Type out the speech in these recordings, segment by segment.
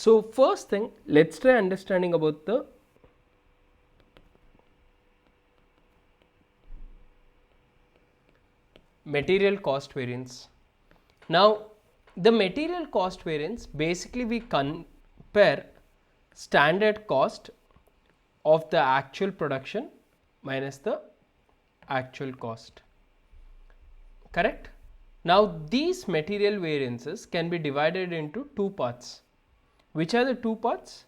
So first thing, let's try understanding about the material cost variance. Now the material cost variance, basically we compare standard cost of the actual production minus the actual cost, correct? Now these material variances can be divided into two parts. Which are the two parts?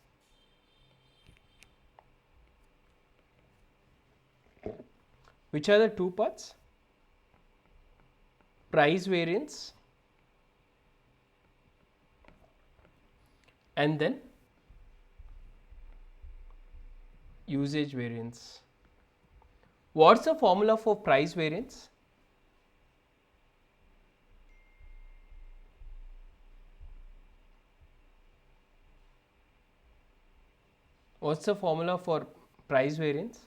Which are the two parts? Price variance and then usage variance. What's the formula for price variance? What's the formula for price variance?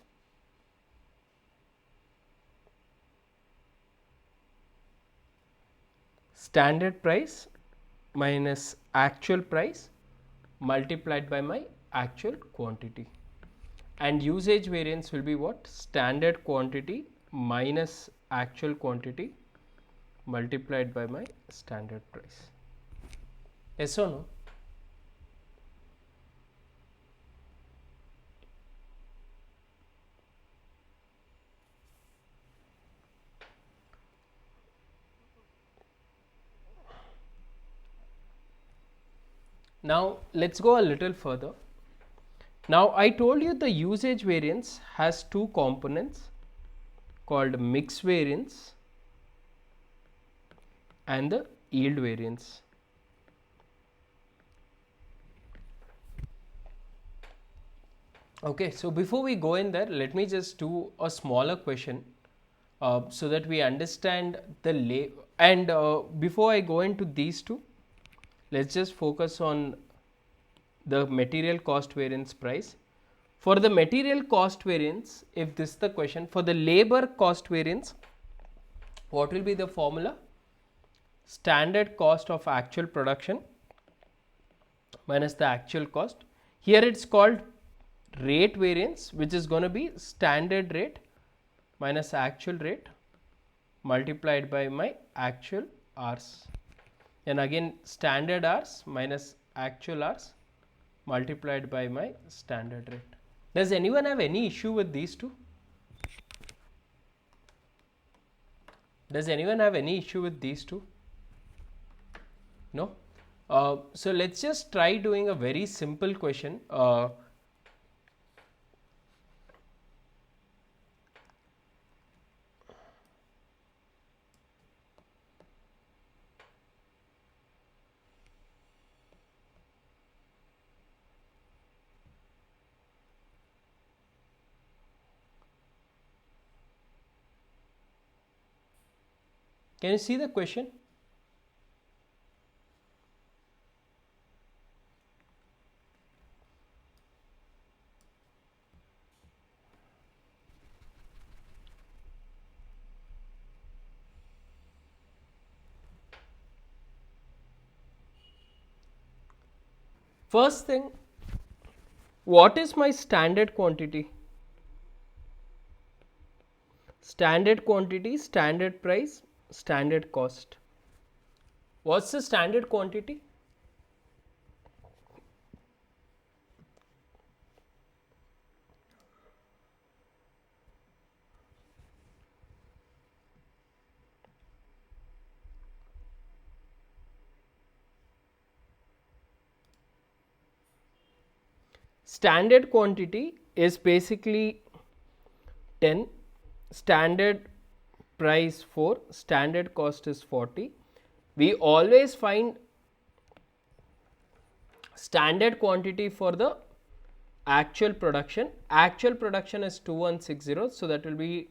Standard price minus actual price multiplied by my actual quantity. And usage variance will be what? Standard quantity minus actual quantity multiplied by my standard price. Yes or no? Now let's go a little further. Now I told you the usage variance has two components called mix variance and the yield variance. Okay, so before we go in there, let me just do a smaller question so that we understand the and before I go into these two, let's just focus on the material cost variance price. For the material cost variance, if this is the question, for the labor cost variance, what will be the formula? Standard cost of actual production minus the actual cost. Here it's called rate variance, which is going to be standard rate minus actual rate multiplied by my actual hours. And again standard hours minus actual hours multiplied by my standard rate. Does anyone have any issue with these two? Does anyone have any issue with these two? No? So let's just try doing a very simple question. Can you see the question? First thing, what is my standard quantity? Standard quantity, standard price, standard cost. What's the standard quantity? Standard quantity is basically 10, standard price 4, standard cost is 40. We always find standard quantity for the actual production. Actual production is 2160, so that will be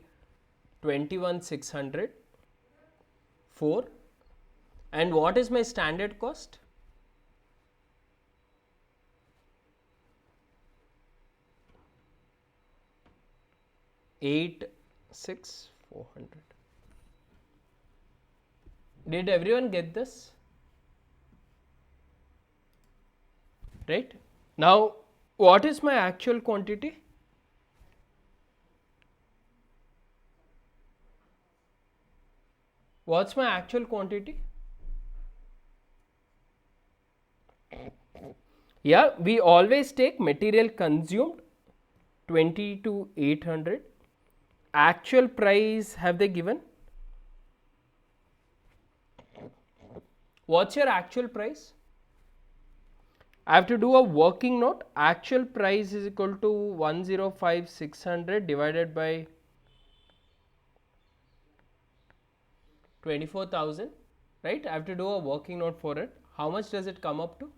21,600 4. And what is my standard cost? 8,6,400. Did everyone get this? right? Now what is my actual quantity? What's my actual quantity? Yeah, we always take material consumed 20 to 800. Actual price have they given? What's your actual price? I have to do a working note. Actual price is equal to 105,600 divided by 24,000, right? I have to do a working note for it. How much does it come up to?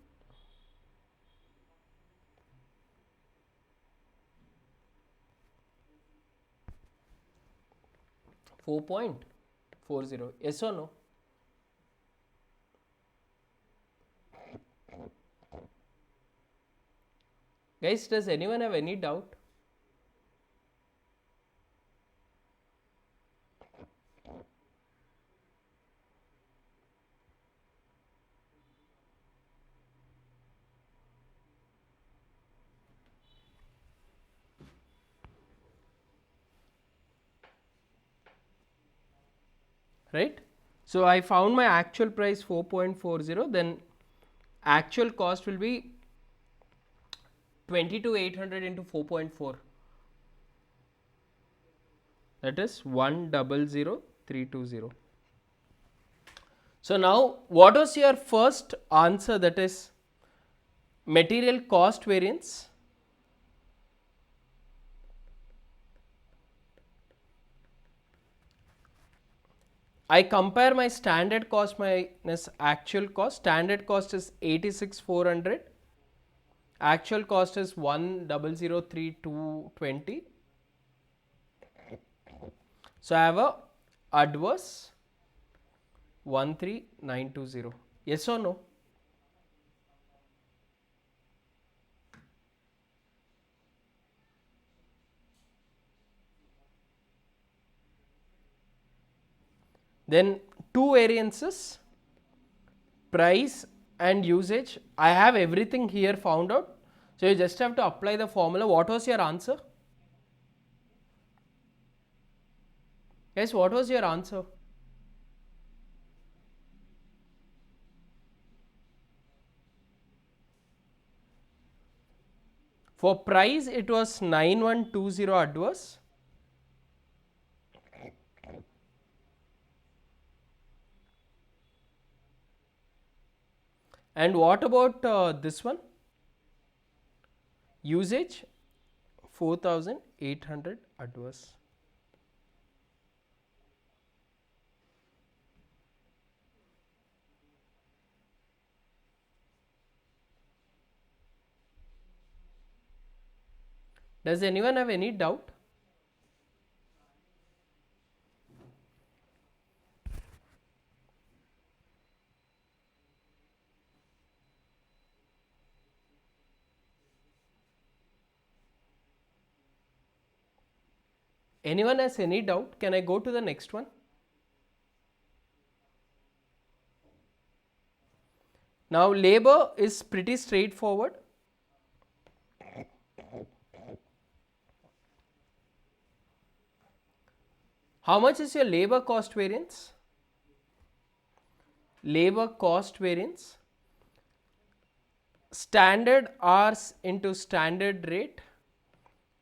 4.40. Yes or no? Guys, does anyone have any doubt? Right? So I found my actual price 4.40, then actual cost will be 22,800 into 4.4, that is 1,00320. So now what was your first answer, that is material cost variance? I compare my standard cost minus actual cost. Standard cost is 86,400. Actual cost is 1,003,220. So I have a adverse 13,920. Yes or no? Then two variances, price and usage. I have everything here found out. So you just have to apply the formula. What was your answer? Guys, what was your answer? For price, it was 9120 adverse. And what about this one? Usage 4,800 adverse. Does anyone have any doubt? Anyone has any doubt? Can I go to the next one? Now labor is pretty straightforward. How much is your labor cost variance? Labor cost variance, standard hours into standard rate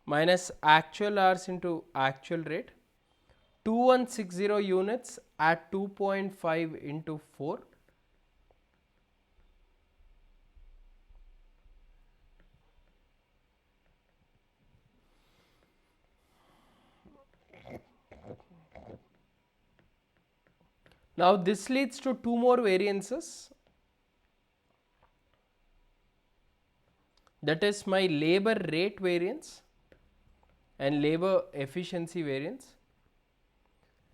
minus actual hours into actual rate, 2160 units at 2.5 into 4. Now this leads to two more variances, that is my labor rate variance and labor efficiency variance.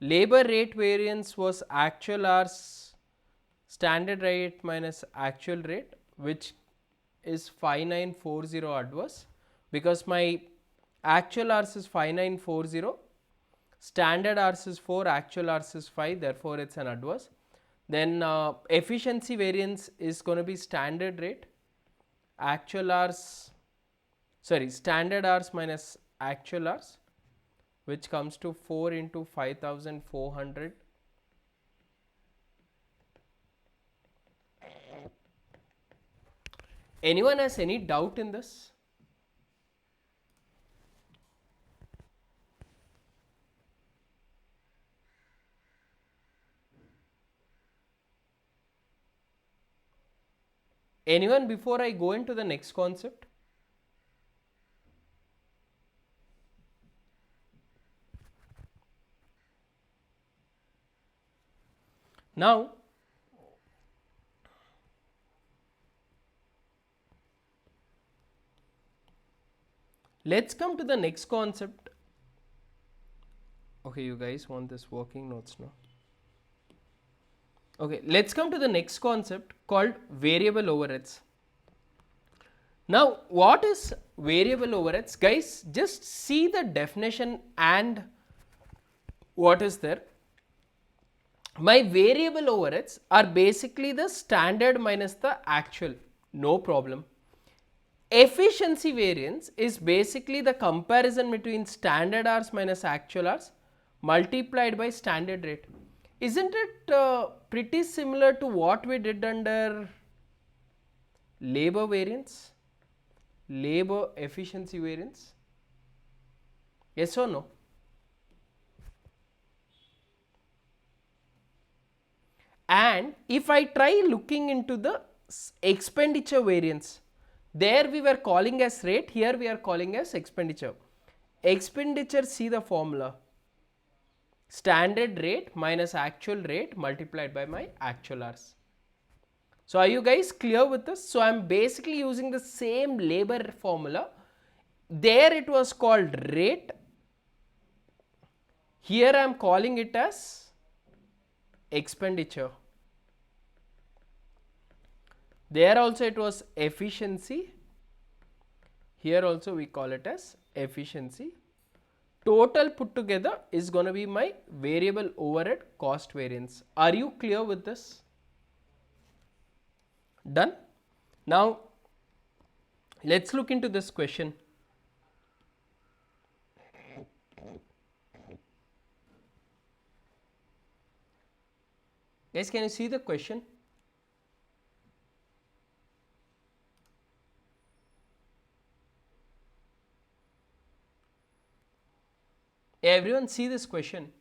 Labor rate variance was actual hours standard rate minus actual rate, which is 5940 adverse, because my actual hours is 5940, standard hours is 4, actual hours is 5, therefore it's an adverse. Then efficiency variance is going to be standard rate actual hours, sorry, standard hours minus actual hours, which comes to 4 into 5400. Anyone has any doubt in this? Anyone before I go into the next concept? Now, let's come to the next concept. Okay, you guys want this working notes now? Okay, let's come to the next concept called variable overheads. Now, what is variable overheads? Guys, just see the definition and what is there. My variable overheads are basically the standard minus the actual, no problem. Efficiency variance is basically the comparison between standard hours minus actual hours multiplied by standard rate. Isn't it pretty similar to what we did under labor variance, labor efficiency variance? Yes or no? And if I try looking into the expenditure variance, there we were calling as rate, here we are calling as expenditure. Expenditure, see the formula, standard rate minus actual rate multiplied by my actual hours. So are you guys clear with this? So I am basically using the same labor formula. There it was called rate. Here I am calling it as expenditure. There also it was efficiency. Here also we call it as efficiency. Total put together is going to be my variable overhead cost variance. Are you clear with this? Done? Now, let's look into this question. Guys, can you see the question? Everyone see this question?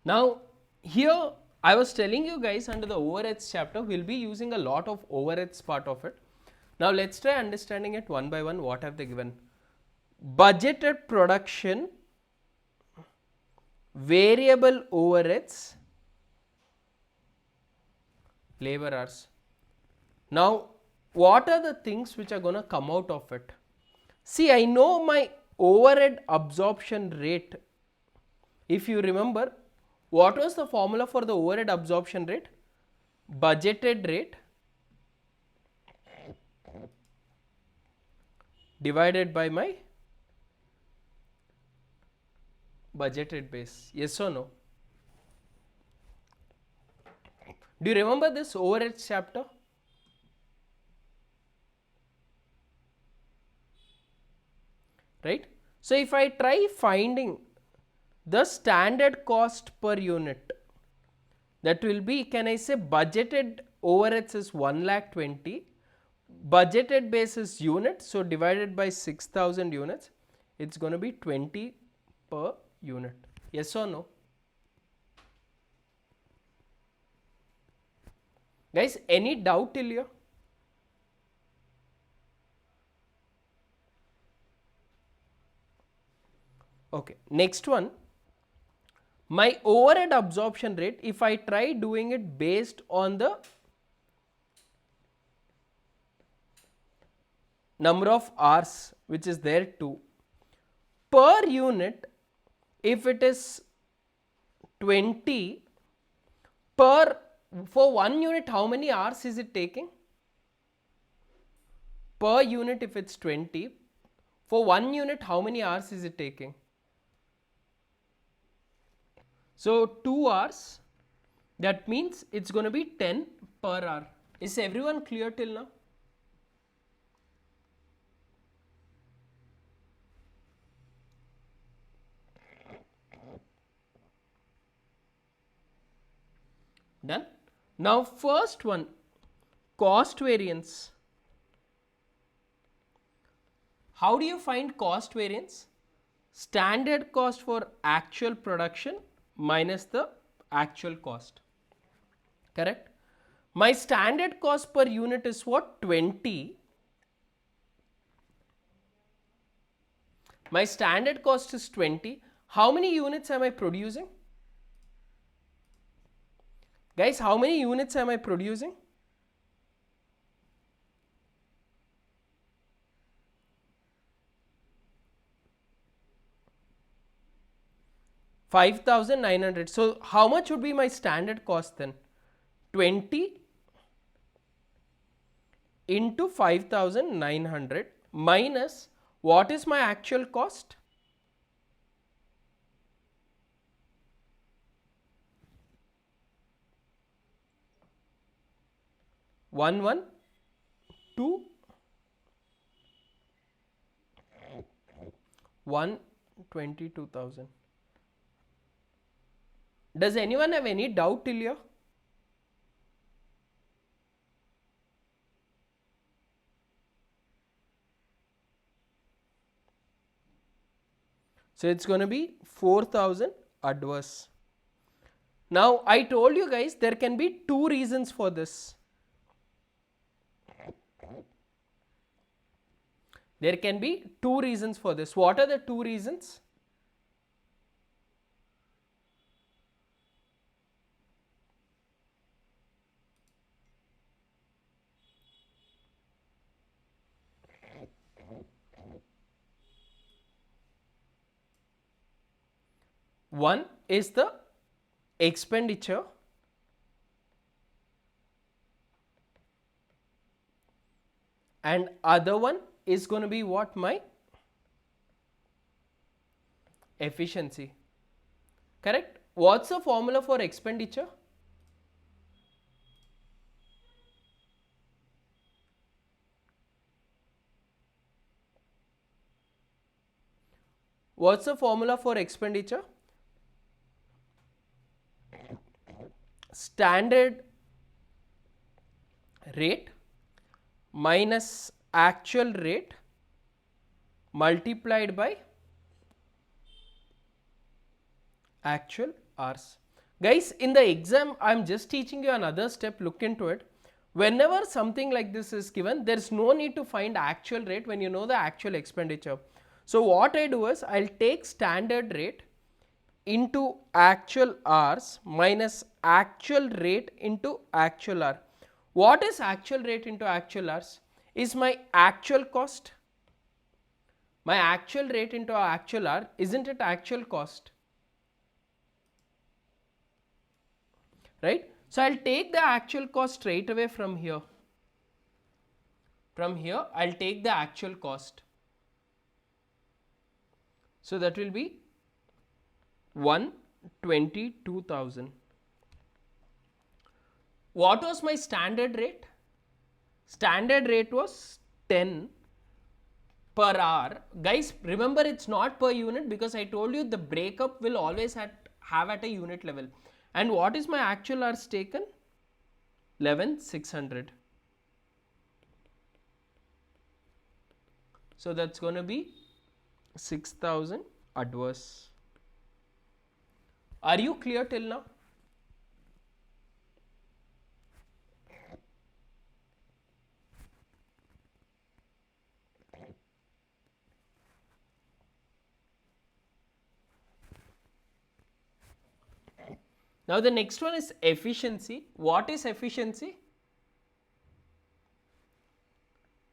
Now, here I was telling you guys under the overheads chapter, we'll be using a lot of overheads part of it. Now, let's try understanding it one by one. What have they given? Budgeted production, variable overheads, labor hours. Now, what are the things which are going to come out of it? See, I know my overhead absorption rate. If you remember, what was the formula for the overhead absorption rate? Budgeted rate divided by my budgeted base. Yes or no? Do you remember this overhead chapter? Right? So if I try finding the standard cost per unit, that will be, can I say, budgeted overheads is 1,20,000, budgeted base is unit, so divided by 6,000 units, it's going to be 20 per unit. Yes or no? Guys, any doubt till here? Okay, next one. My overhead absorption rate, if I try doing it based on the number of hours which is there too, per unit, if it is 20 per, for 1 unit how many hours is it taking? per unit if it's 20. For 1 unit, how many hours is it taking? So 2 hours, that means it's going to be 10 per hour. Is everyone clear till now? Done? Now first one, cost variance. How do you find cost variance? Standard cost for actual production minus the actual cost. Correct? My standard cost per unit is what? 20. My standard cost is 20. How many units am I producing? Guys, how many units am I producing? $5,900. So how much would be my standard cost then? 20 into 5,900 minus what is my actual cost? 122,000. Does anyone have any doubt till here? So it's going to be 4,000 adverse. Now I told you guys there can be two reasons for this. There can be two reasons for this. What are the two reasons? One is the expenditure, and other one is going to be what? My efficiency. Correct? What's the formula for expenditure? What's the formula for expenditure? Standard rate minus actual rate multiplied by actual hours. Guys, in the exam, I am just teaching you another step, look into it. Whenever something like this is given, there is no need to find actual rate when you know the actual expenditure. So what I do is, I will take standard rate into actual hours minus actual rate into actual hour. What is actual rate into actual hours? Is my actual cost. My actual rate into actual hour, isn't it actual cost? Right? So I'll take the actual cost straight away from here. From here, I'll take the actual cost. So that will be 122,000. What was my standard rate? Standard rate was 10 per hour. Guys, remember it's not per unit because I told you the breakup will always have at a unit level. And what is my actual hours taken? 11,600. So that's going to be 6,000 adverse. Are you clear till now? Now the next one is efficiency. What is efficiency?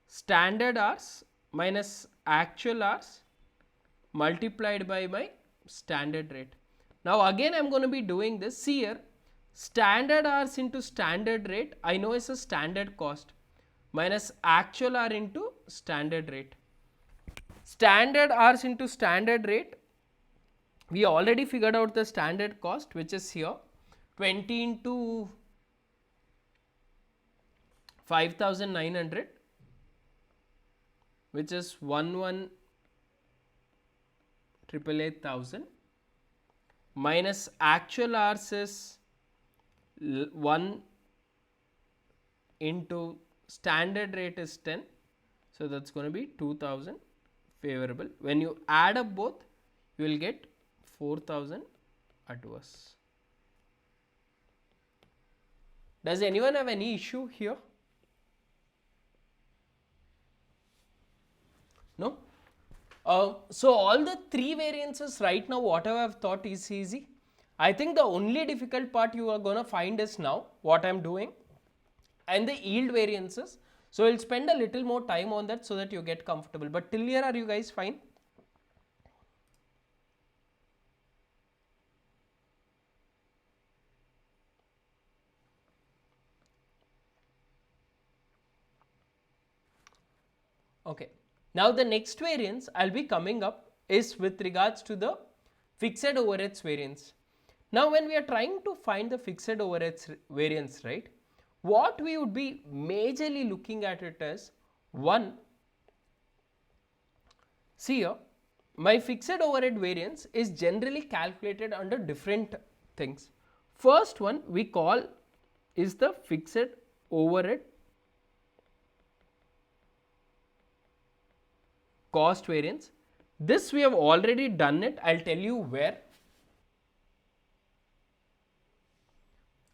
Standard hours minus actual hours multiplied by my standard rate. Now again I am going to be doing this. See here, standard hours into standard rate I know is a standard cost minus actual hour into standard rate. Standard hours into standard rate, we already figured out the standard cost, which is here 20 into 5,900, which is 11,888,000, minus actual hours is 1 into standard rate is 10, so that's going to be 2,000 favorable. When you add up both, you will get 4,000 adverse. Does anyone have any issue here? No? So all the three variances right now, whatever I've thought is easy. I think the only difficult part you are going to find is now what I'm doing and the yield variances. So we'll spend a little more time on that so that you get comfortable. But till here, are you guys fine? Okay. Now the next variance I'll be coming up is with regards to the fixed overheads variance. Now when we are trying to find the fixed overheads variance, right, what we would be majorly looking at it as one, see here, my fixed overhead variance is generally calculated under different things. First one we call is the fixed overhead cost variance. This we have already done it. I'll tell you where.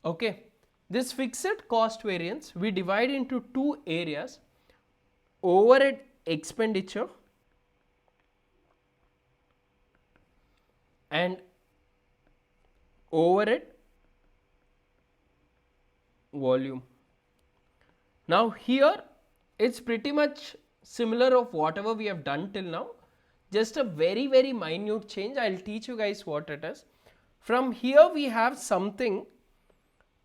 Okay. This fixed cost variance we divide into two areas: overhead expenditure and overhead volume. Now here it's pretty much similar of whatever we have done till now, just a very minute change. I'll teach you guys what it is. From here we have something,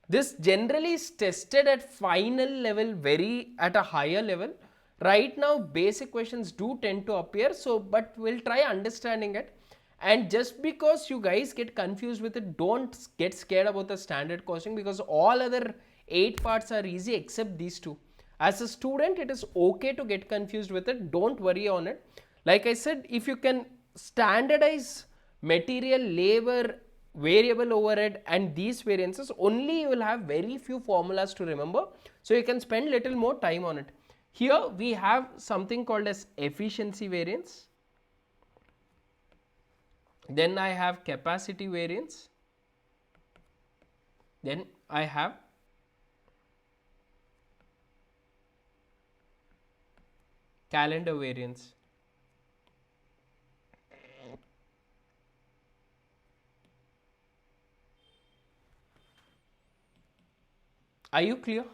this generally is tested at final level, very at a higher level. Right now basic questions do tend to appear, so but we'll try understanding it. And just because you guys get confused with it, don't get scared about the standard costing, because all other 8 parts are easy except these two. As a student, it is okay to get confused with it, don't worry on it. Like I said, if you can standardize material, labor, variable overhead and these variances, only you will have very few formulas to remember, so you can spend little more time on it. Here we have something called as efficiency variance, then I have capacity variance, then I have calendar variance. Are you clear?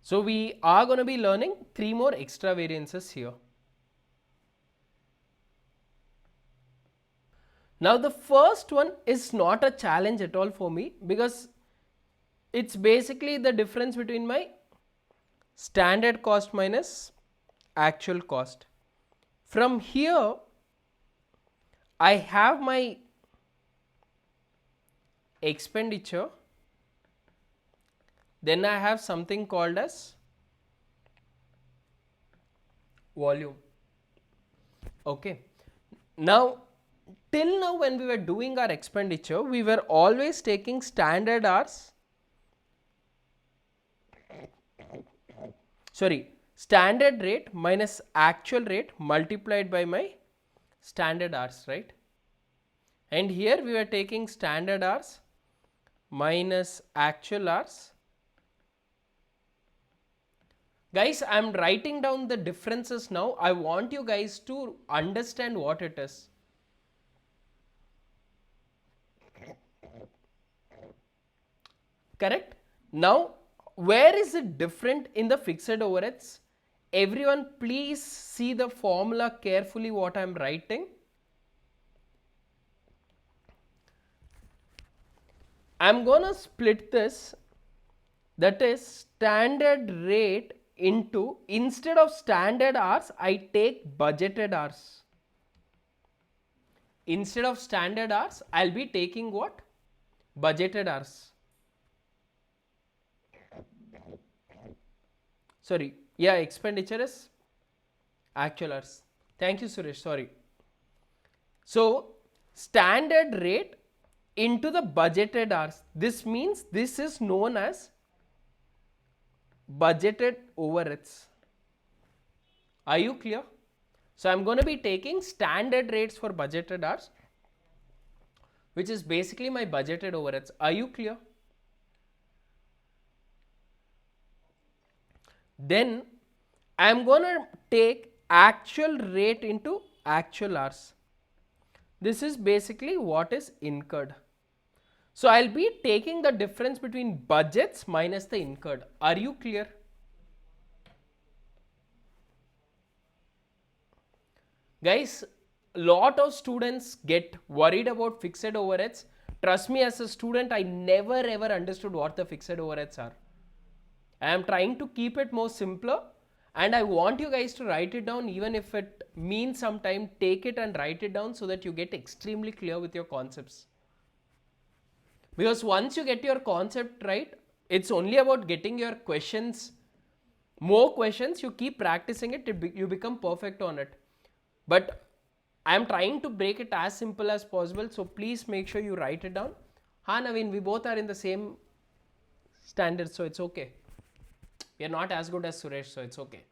So we are going to be learning 3 more extra variances here. Now the first one is not a challenge at all for me, because it's basically the difference between my standard cost minus actual cost. From here I have my expenditure, then I have something called as volume. Okay. Now till now when we were doing our expenditure, we were always taking standard hours, standard rate minus actual rate multiplied by my standard hours, right? And here we were taking standard hours minus actual hours. Guys, I am writing down the differences now. I want you guys to understand what it is. Correct? Now, where is it different in the fixed overheads? Everyone please see the formula carefully what I am writing. I am gonna split this that is standard rate into, instead of standard hours, I take budgeted hours. Instead of standard hours, I'll be taking what? Budgeted hours. Sorry, yeah, expenditure is actual hours. Thank you, Suresh. Sorry. So, standard rate into the budgeted hours. This means this is known as budgeted overheads. Are you clear? So, I'm going to be taking standard rates for budgeted hours, which is basically my budgeted overheads. Are you clear? Then I'm going to take actual rate into actual hours. This is basically what is incurred. So I'll be taking the difference between budgets minus the incurred. Are you clear? Guys, lot of students get worried about fixed overheads. Trust me, as a student, I never ever understood what the fixed overheads are. I am trying to keep it more simpler, and I want you guys to write it down, even if it means some time. Take it and write it down so that you get extremely clear with your concepts. Because once you get your concept right, it's only about getting your questions, more questions, you keep practicing it, you become perfect on it. But I am trying to break it as simple as possible, so please make sure you write it down. Ha Naveen, we both are in the same standard, so it's okay. We are not as good as Suresh, so it's okay.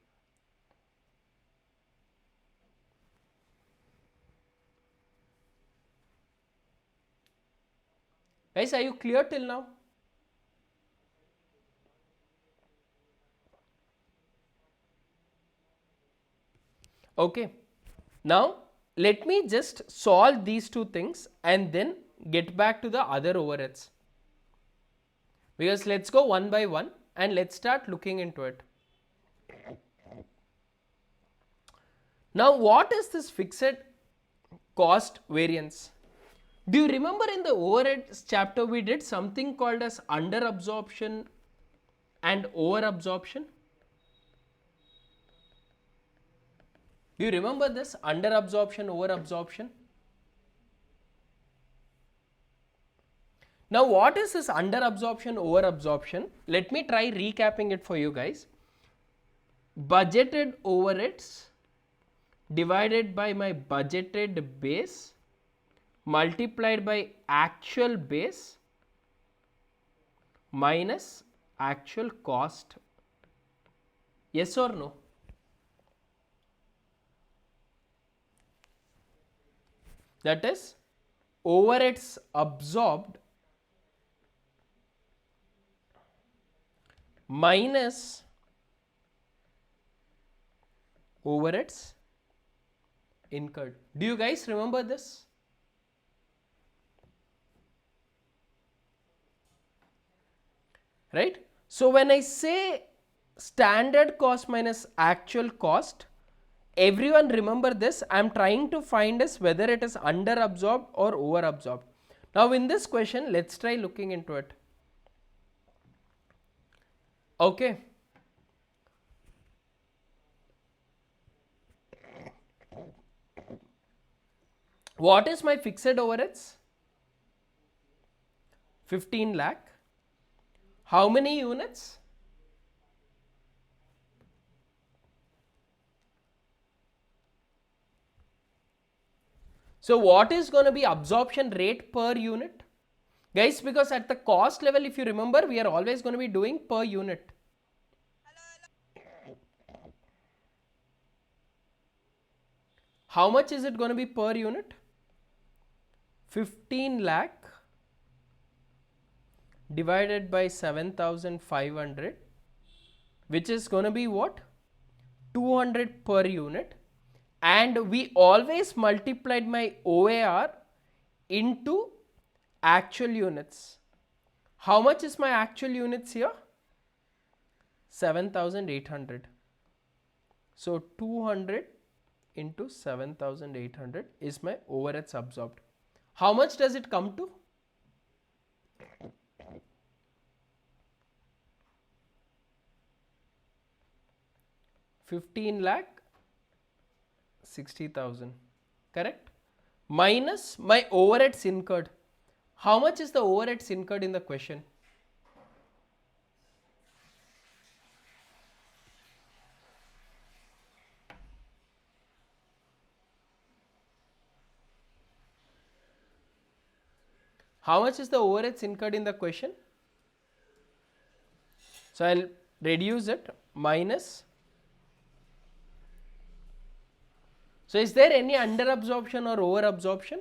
Guys, are you clear till now? Okay. Now, let me just solve these two things and then get back to the other overheads. Because let's go one by one and let's start looking into it. Now, what is this fixed cost variance? Do you remember in the overheads chapter we did something called as under absorption and over absorption? Do you remember this under absorption, over absorption? Now, what is this under absorption, over absorption? Let me try recapping it for you guys. Budgeted overheads divided by my budgeted base multiplied by actual base minus actual cost. Yes or no? That is overheads absorbed minus overheads incurred. Do you guys remember this? Right? So when I say standard cost minus actual cost, everyone remember this. I am trying to find is whether it is under absorbed or over absorbed. Now in this question, let's try looking into it. Okay. What is my fixed overheads? 15 lakh. How many units? So what is going to be absorption rate per unit? Guys, because at the cost level, if you remember, we are always going to be doing per unit. How much is it going to be per unit? 15 lakh divided by 7,500, which is going to be what? 200 per unit. And we always multiplied my OAR into actual units. How much is my actual units here? 7,800. So 200 into 7,800 is my overheads absorbed. How much does it come to? 15 lakh 60,000, correct, minus my overheads incurred. How much is the overheads incurred in the question? How much is the overheads incurred in the question? So I'll reduce it minus. So is there any under absorption or over absorption?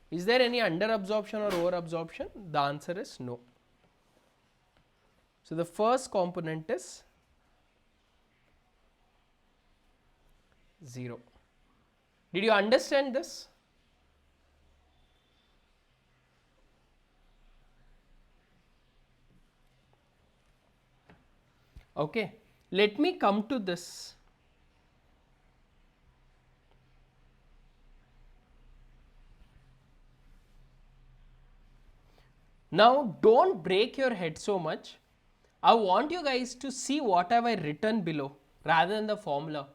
Is there any under absorption or over absorption? The answer is no. So the first component is 0. Did you understand this? Okay, let me come to this. Now don't break your head so much. I want you guys to see what have I written below rather than the formula.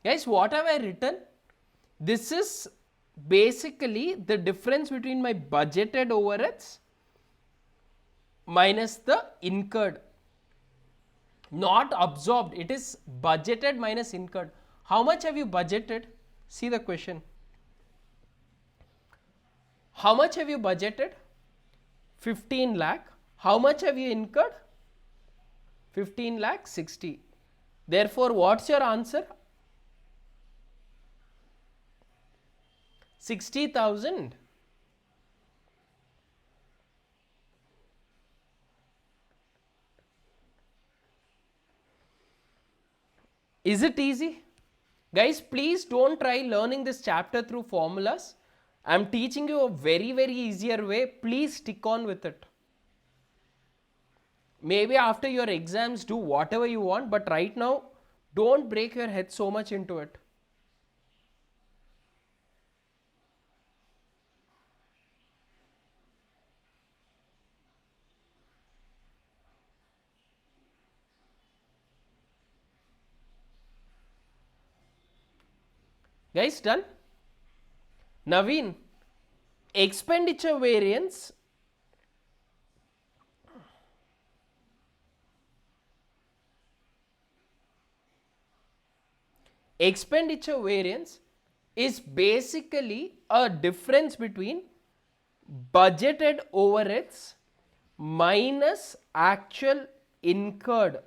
Guys, what have I written? This is basically the difference between my budgeted overheads minus the incurred, not absorbed. It is budgeted minus incurred. How much have you budgeted? See the question. How much have you budgeted? 15 lakh. How much have you incurred? 15 lakh 60. Therefore, what's your answer? 60,000. Is it easy? Guys, please don't try learning this chapter through formulas. I am teaching you a very easier way. Please stick on with it. Maybe after your exams do whatever you want, but right now don't break your head so much into it. Guys, done? Naveen, expenditure variance is basically a difference between budgeted overheads minus actual incurred.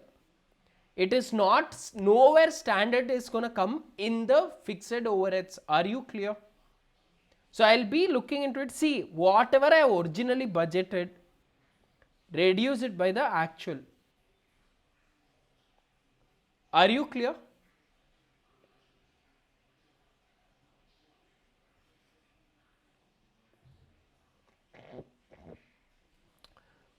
It is not, nowhere standard is going to come in the fixed overheads. Are you clear? So I'll be looking into it. See, whatever I originally budgeted, reduce it by the actual. Are you clear?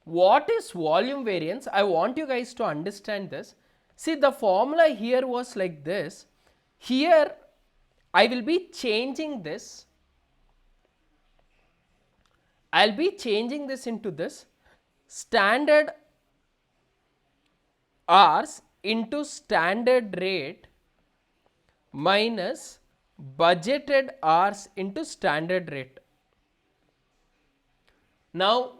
What is volume variance? I want you guys to understand this. See, the formula here was like this. Here I will be changing this. I'll be changing this into this standard hours into standard rate minus budgeted hours into standard rate. Now,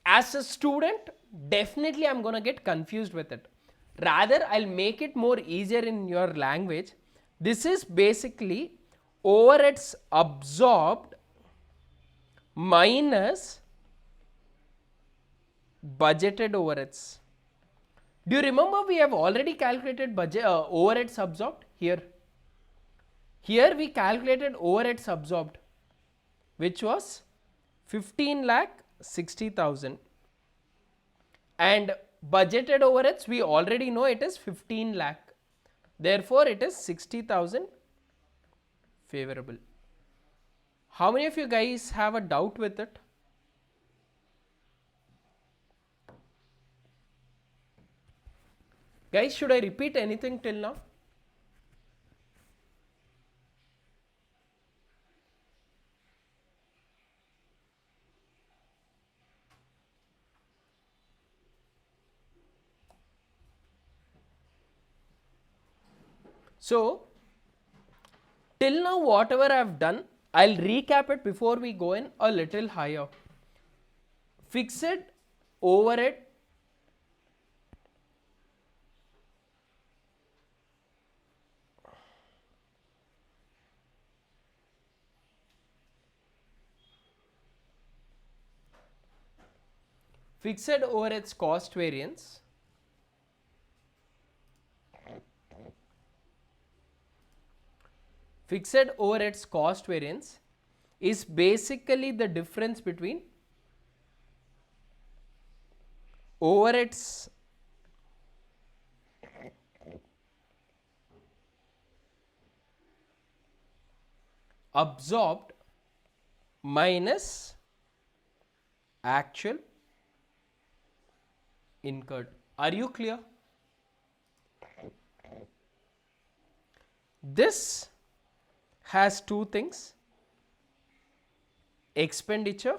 as a student, definitely I'm going to get confused with it. Rather, I'll make it more easier in your language. This is basically overheads absorbed minus budgeted overheads. Do you remember we have already calculated overheads absorbed here? Here we calculated overheads absorbed, which was 15 lakh 60,000, and budgeted overheads we already know it is 15 lakh. Therefore, it is 60,000 favorable. How many of you guys have a doubt with it? Guys, should I repeat anything till now? So till now whatever I have done, I'll recap it before we go in a little higher. Fixed overhead, fixed overheads cost variance, fixed overheads cost variance is basically the difference between overheads absorbed minus actual incurred. Are you clear? This has two things: expenditure,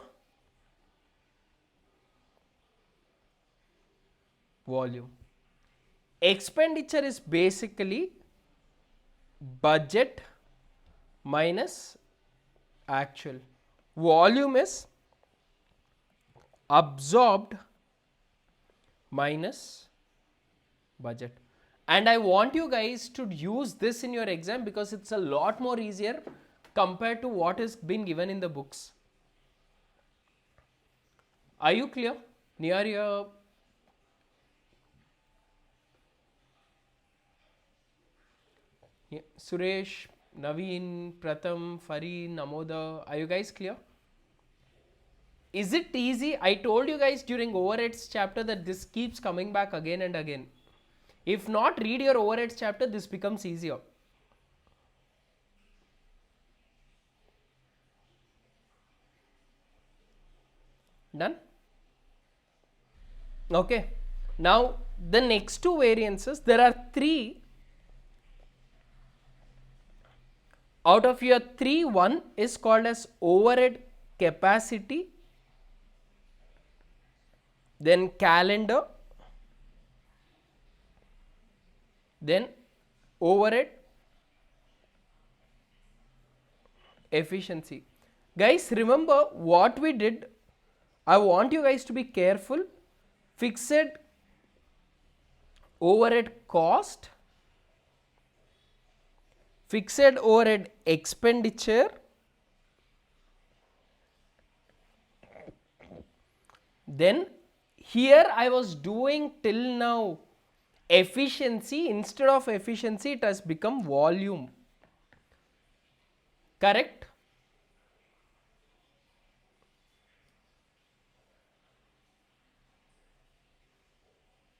volume. Expenditure is basically budget minus actual. Volume is absorbed minus budget. And I want you guys to use this in your exam because it's a lot more easier compared to what is been given in the books. Are you clear? Near your Suresh, Naveen, Pratham, Fareen, Amoda, are you guys clear? Is it easy? I told you guys during overheads chapter that this keeps coming back again and again. If not, read your overheads chapter, this becomes easier. Done? Okay. Now, the next two variances, there are three. Out of your three, one is called as overhead capacity, then calendar, then overhead efficiency. Guys, remember what we did. I want you guys to be careful. Fixed overhead cost, fixed overhead expenditure, then here I was doing till now efficiency. Instead of efficiency, it has become volume. Correct?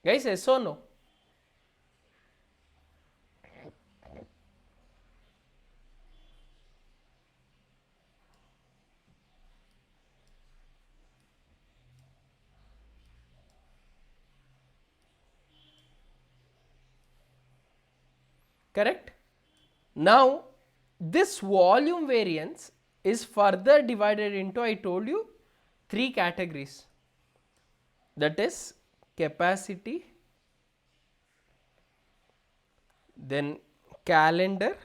Guys, yes or no? Correct? Now, this volume variance is further divided into, I told you, three categories. That is capacity, then calendar,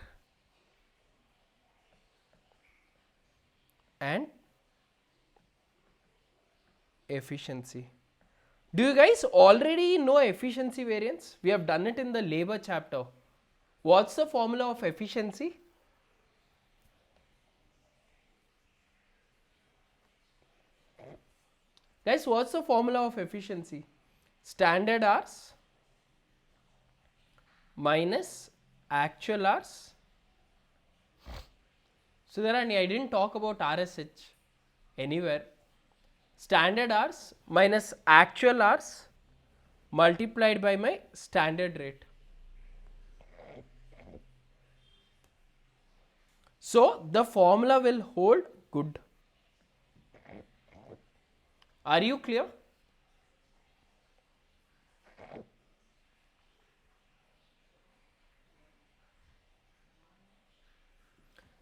and efficiency. Do you guys already know efficiency variance? We have done it in the labor chapter. What's the formula of efficiency? Guys, what's the formula of efficiency? Standard hours minus actual hours. Sudharani, I didn't talk about RSH anywhere. Standard hours minus actual hours multiplied by my standard rate. So the formula will hold good. Are you clear?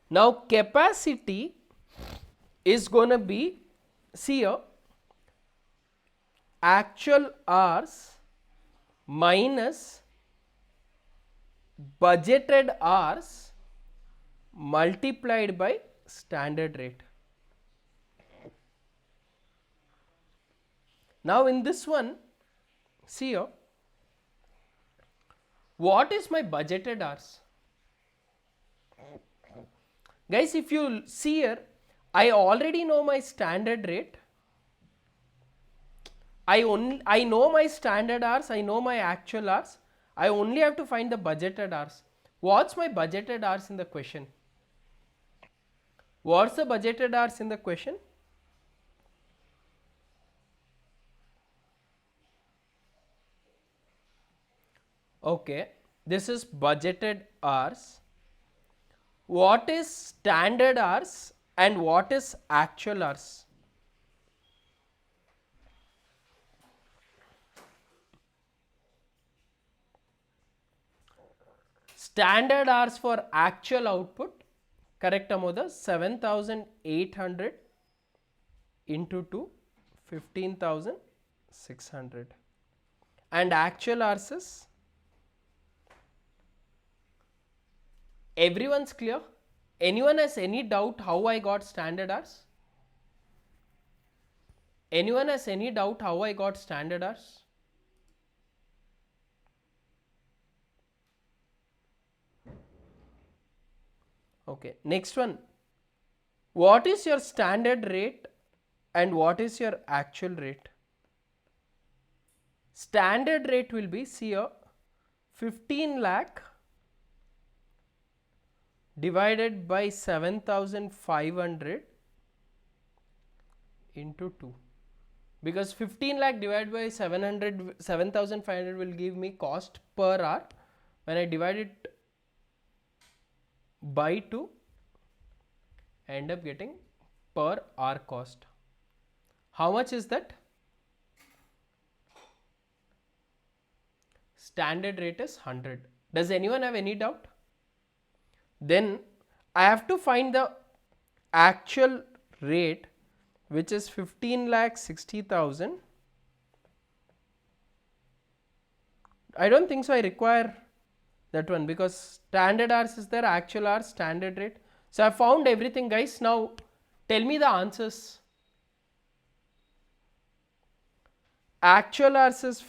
Now capacity is going to be, see here, actual hours minus budgeted hours multiplied by standard rate. Now in this one, see here, what is my budgeted hours? Guys, if you see here, I already know my standard rate. I know my standard hours, I know my actual hours. I only have to find the budgeted hours. What's my budgeted hours in the question? What's the budgeted hours in the question? Okay, this is budgeted hours. What is standard hours and what is actual hours? Standard hours for actual output, correct Amoda, 7800 into 2, 15,600. And actual hours is, everyone's clear? Anyone has any doubt how I got standard hours? Anyone has any doubt how I got standard hours? Okay, next one. What is your standard rate and what is your actual rate? Standard rate will be, see here, 15 lakh divided by 7,500 into 2, because 15 lakh divided by 7,500 will give me cost per hour. When I divide it by 2, I end up getting per hour cost. How much is that? Standard rate is 100. Does anyone have any doubt? Then I have to find the actual rate, which is 15,60,000. I don't think so I require that one, because standard hours is there, actual hours, standard rate. So I found everything, guys. Now tell me the answers. Actual hours is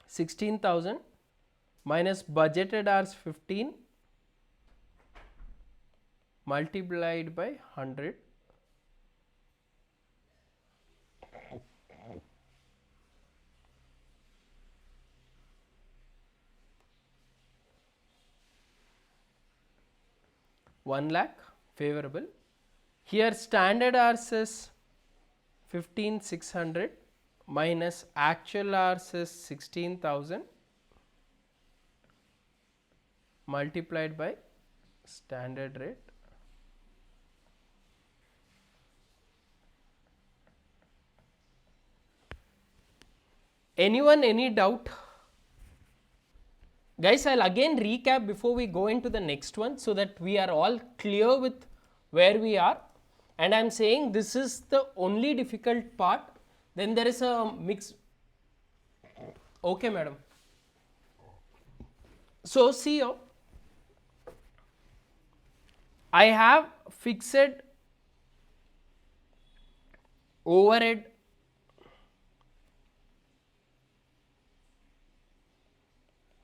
16,000 minus budgeted hours 15 multiplied by 100. One lakh favorable. Here standard hours is 15,600 minus actual hours is 16,000 multiplied by standard rate. Anyone any doubt? Guys, I'll again recap before we go into the next one, so that we are all clear with where we are. And I'm saying this is the only difficult part. Then there is a mix. Okay, madam. So see here, I have fixed overhead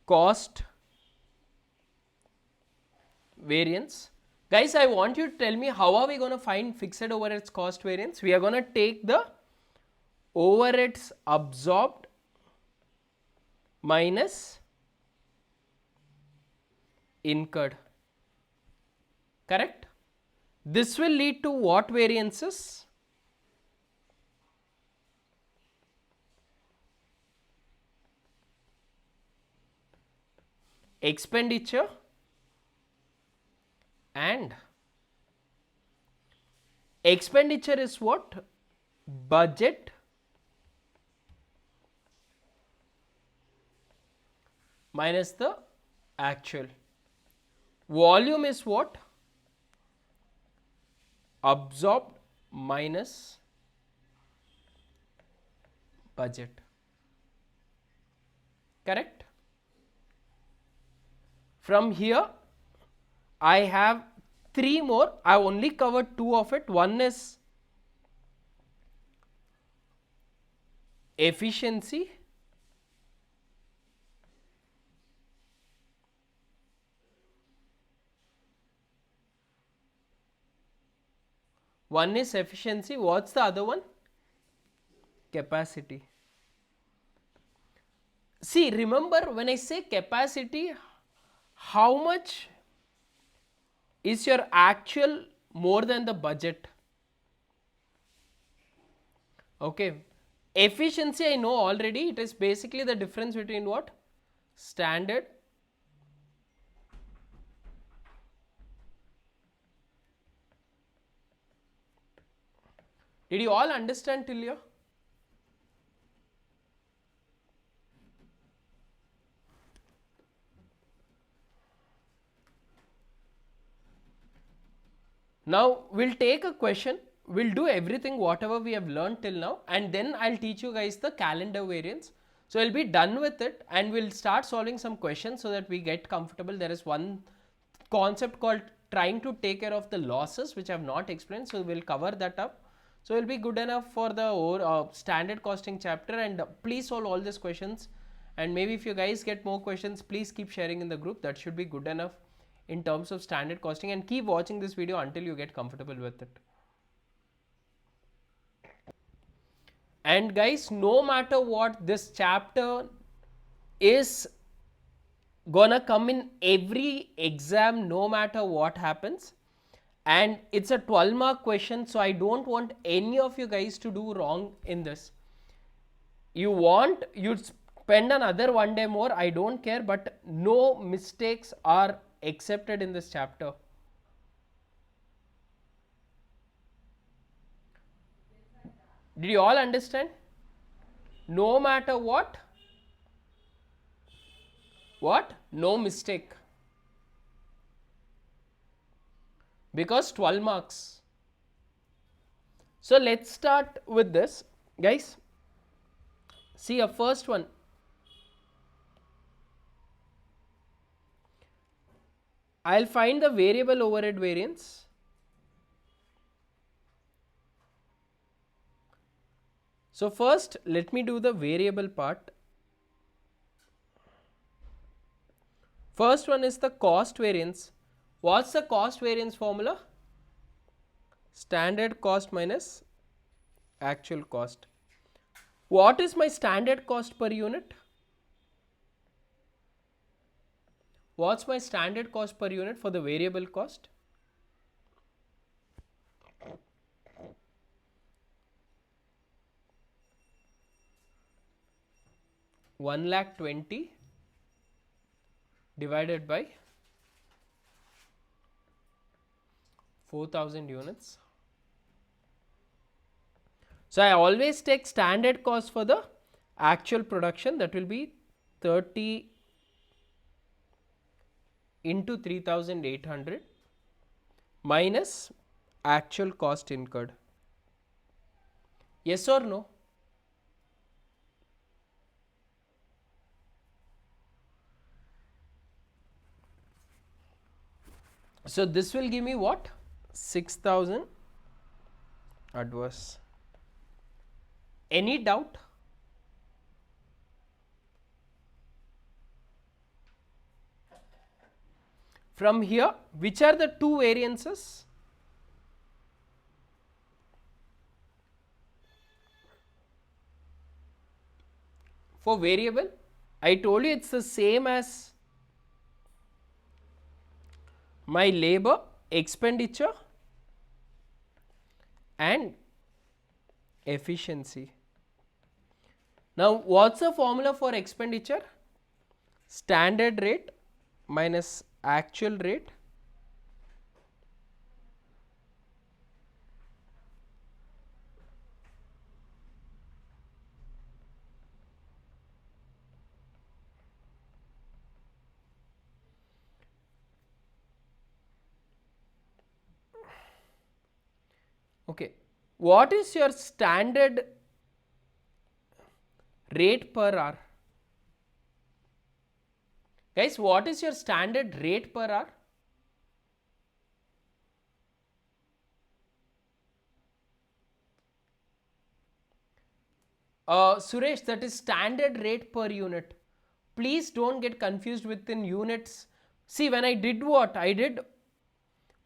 cost variance. Guys, I want you to tell me, how are we going to find fixed overheads cost variance? We are going to take the overheads absorbed minus incurred. Correct? This will lead to what variances? Expenditure and expenditure is what? Budget minus the actual. Volume is what? Absorbed minus budget. correct? From here I have 3 more. I only covered 2 of it. One is efficiency, what's the other one? Capacity. See, remember when I say capacity, how much is your actual more than the budget? Okay. Efficiency I know already, it is basically the difference between what? Standard Did you all understand till here? Now we'll take a question, we'll do everything whatever we have learned till now, and then I'll teach you guys the calendar variance. So we'll be done with it and we'll start solving some questions so that we get comfortable. There is one concept called trying to take care of the losses which I have not explained, so we'll cover that up. So it will be good enough for the standard costing chapter, and please solve all these questions, and maybe if you guys get more questions, please keep sharing in the group. That should be good enough in terms of standard costing, and keep watching this video until you get comfortable with it. And guys, no matter what, this chapter is gonna come in every exam no matter what happens, and it's a 12-mark question, so I don't want any of you guys to do wrong in this. You spend another 1 day more, I don't care, but no mistakes are accepted in this chapter. Did you all understand? No matter what, no mistake, because 12 marks. So let's start with this, guys. See, a first one, I'll find the variable overhead variance. So first let me do the variable part. First one is the cost variance. What's the cost variance formula? Standard cost minus actual cost. What is my standard cost per unit? What's my standard cost per unit for the variable cost? $1,20,000 divided by 4,000 units. So I always take standard cost for the actual production, that will be 30 into 3,800 minus actual cost incurred. Yes or no? So this will give me what? 6,000 adverse. Any doubt? From here, which are the two variances? For variable, I told you it's the same as my labor expenditure and efficiency. Now what's the formula for expenditure? Standard rate minus actual rate okay. What is your standard rate per hour? Guys, what is your standard rate per hour? Suresh, that is standard rate per unit. Please don't get confused within units. See, when I did what? I did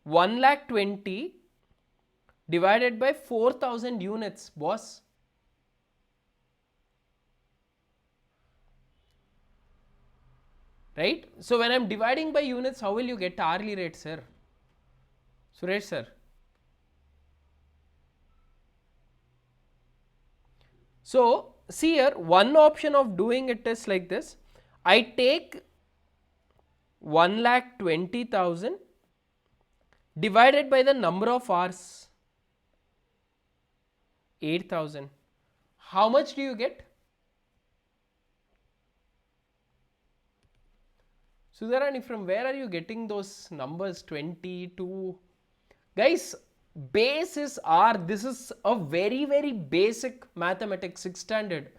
1,20,000 divided by 4,000 units, boss. Right? So when I'm dividing by units, how will you get hourly rate, sir? Suresh, sir. So see here, one option of doing it is like this. I take 1,20,000 divided by the number of hours, 8,000. How much do you get? Sudharani, from where are you getting those numbers? 22. Guys, base is R. This is a very, very basic mathematics, 6th standard.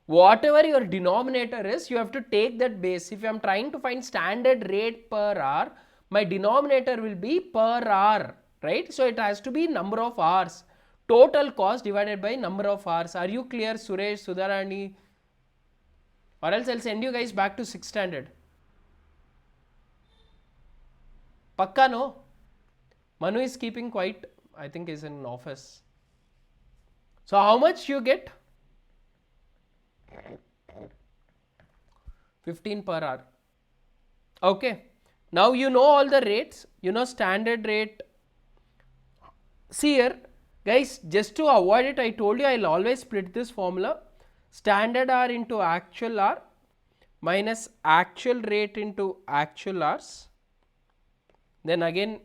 Whatever your denominator is, you have to take that base. If I am trying to find standard rate per hour, my denominator will be per hour, right? So it has to be number of hours. Total cost divided by number of hours. Are you clear, Suresh, Sudharani? Or else I'll send you guys back to 6th standard. Pakka no? Manu is keeping quiet. I think he's in office. So how much you get? 15 per hour. Okay. Now you know all the rates. You know standard rate. See here, guys, just to avoid it, I told you I'll always split this formula. Standard hour into actual hour minus actual rate into actual hours. Then again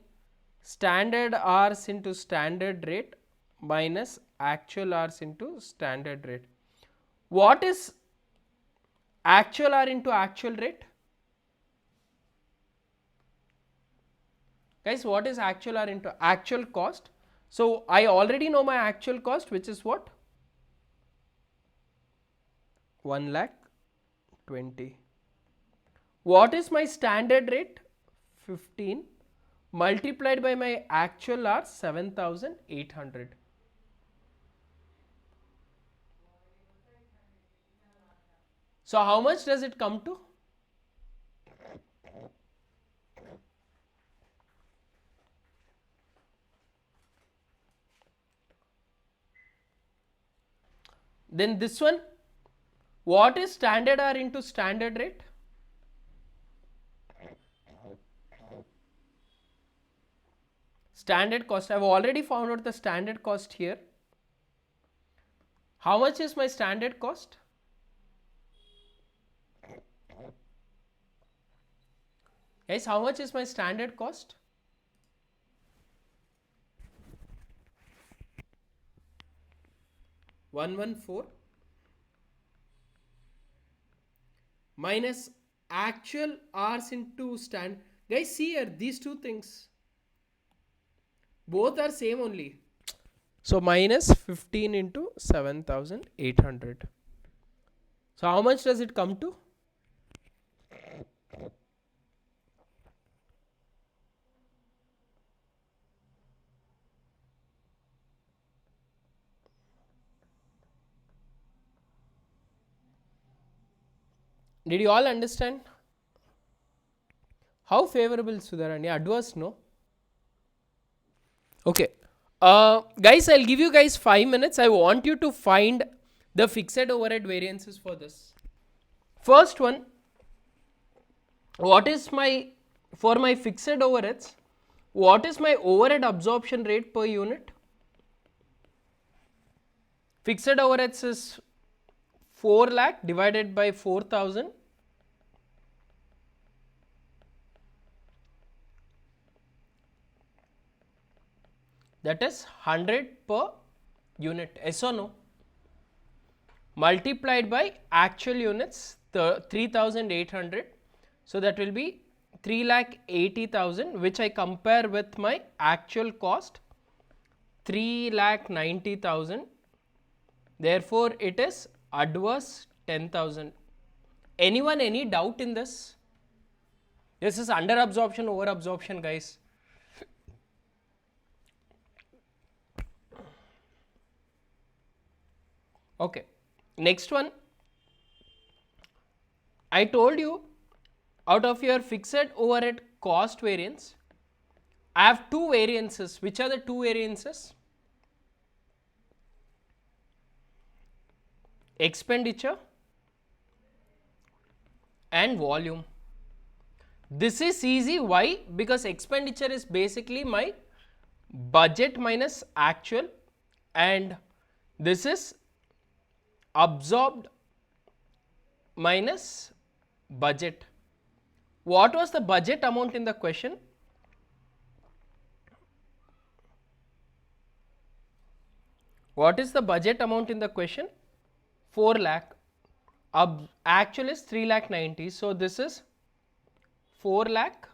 standard hours into standard rate minus actual hours into standard rate. What is actual hour into actual rate? Guys, what is actual hour into actual cost? So I already know my actual cost, which is what? 1,20,000. What is my standard rate? 15 multiplied by my actual hours, 7,800. So how much does it come to? Then this one, what is standard hour into standard rate? Standard cost, I have already found out the standard cost here. How much is my standard cost? Guys, how much is my standard cost? $114 minus actual hours into stand. Guys, see here, these two things both are same only. So minus 15 into 7,800. So how much does it come to? Did you all understand? How favorable, Sudharani? Adverse, no? Okay. Guys, I'll give you guys 5 minutes. I want you to find the fixed overhead variances for this. First one, what is my, for my fixed overheads, what is my overhead absorption rate per unit? Fixed overheads is 4 lakh divided by 4,000. That is 100 per unit, yes or no? Multiplied by actual units, 3,800. So that will be 3,80,000, which I compare with my actual cost, 3,90,000. Therefore, it is adverse 10,000. Anyone, any doubt in this? This is under absorption, over absorption, guys. Okay, next one. I told you out of your fixed overhead cost variance, I have two variances. Which are the two variances? Expenditure and volume. This is easy. Why? Because expenditure is basically my budget minus actual, and this is absorbed minus budget. What was the budget amount in the question? What is the budget amount in the question? 4 lakh. Actual is 3 lakh 90. So this is 4 lakh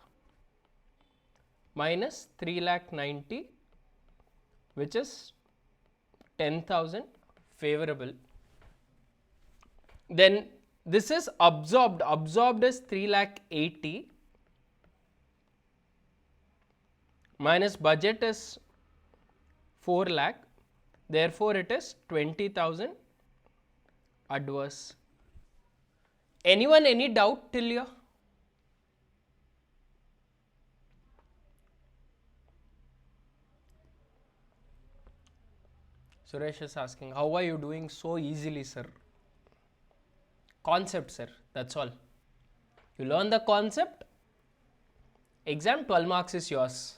minus 3 lakh 90, which is 10,000 favorable. Then this is absorbed. Absorbed is 3 lakh 80 minus budget is 4 lakh. Therefore, it is 20,000 adverse. Anyone any doubt till here? Suresh is asking, how are you doing so easily, sir? Concept, sir, that's all. You learn the concept, exam 12 marks is yours.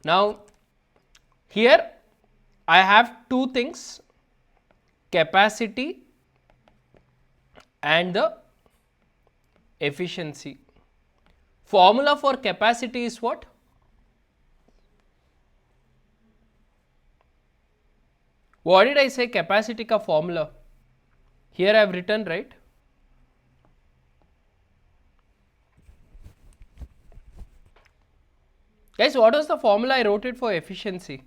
Now, here I have two things, capacity and the efficiency. Formula for capacity is what? What did I say? Capacity ka formula. Here I have written, right? Guys, what was the formula I wrote it for efficiency?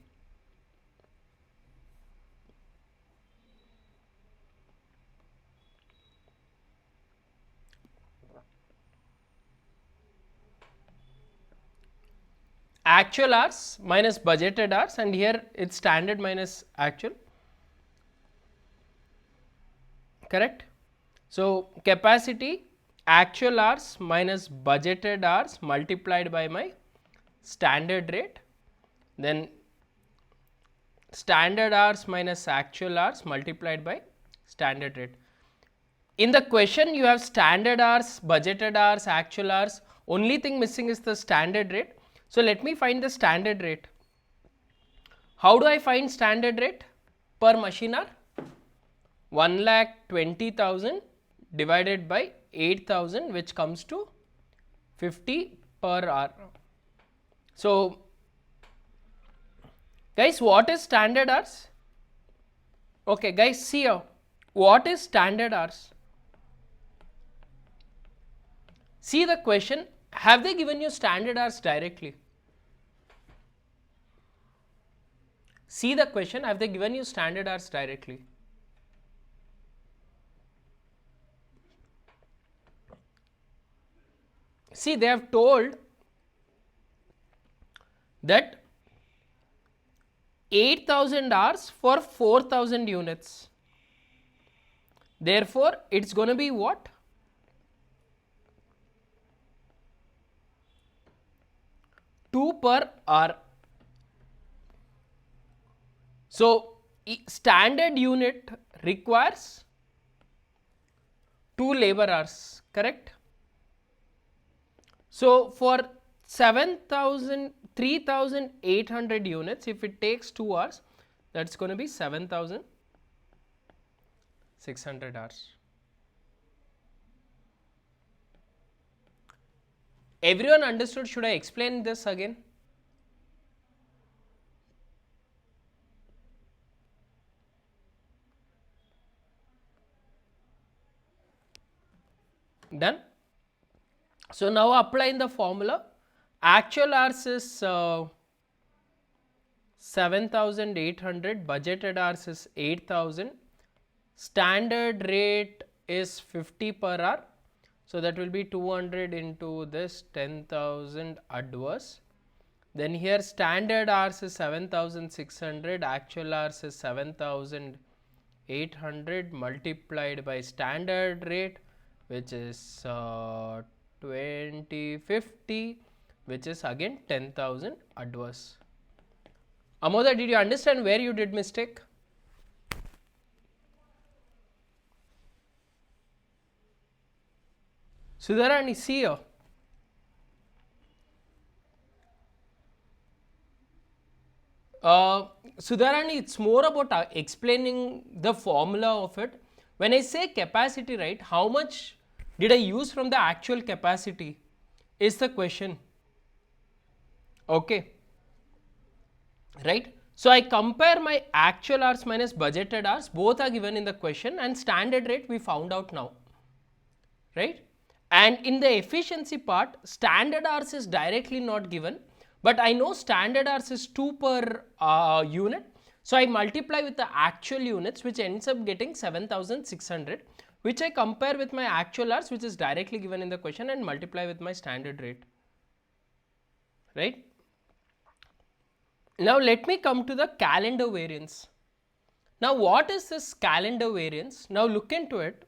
Actual hours minus budgeted hours, and here it's standard minus actual. Correct? So capacity, actual hours minus budgeted hours multiplied by my standard rate, then standard hours minus actual hours multiplied by standard rate. In the question you have standard hours, budgeted hours, actual hours. Only thing missing is the standard rate. So let me find the standard rate. How do I find standard rate per machine hour? 1,20,000 divided by 8,000, which comes to 50 per hour. So guys, what is standard hours? Okay guys, see here, what is standard hours? See the question, have they given you standard hours directly? See the question, have they given you standard hours directly? See, they have told that 8,000 hours for 4,000 units. Therefore, it's going to be what? Two per hour. So standard unit requires 2 labor hours, correct? So for 3,800 units, if it takes 2 hours, that's going to be 7,600 hours. Everyone understood? Should I explain this again? Done? So now apply in the formula. Actual hours is 7,800, budgeted hours is 8,000, standard rate is 50 per hour. So that will be 200 into this 10,000 adverse. Then here standard hours is 7,600, actual hours is 7,800 multiplied by standard rate, which is 2050, which is again 10,000 adverse. Amoda, did you understand where you did mistake? Sudharani, see here. Sudharani, it's more about explaining the formula of it. When I say capacity, right, how much did I use from the actual capacity is the question. Okay. Right. So I compare my actual hours minus budgeted hours, both are given in the question, and standard rate we found out now. Right. And in the efficiency part, standard hours is directly not given, but I know standard hours is 2 per unit. So I multiply with the actual units, which ends up getting 7,600, which I compare with my actual hours, which is directly given in the question, and multiply with my standard rate. Right. Now let me come to the calendar variance. Now what is this calendar variance? Now look into it.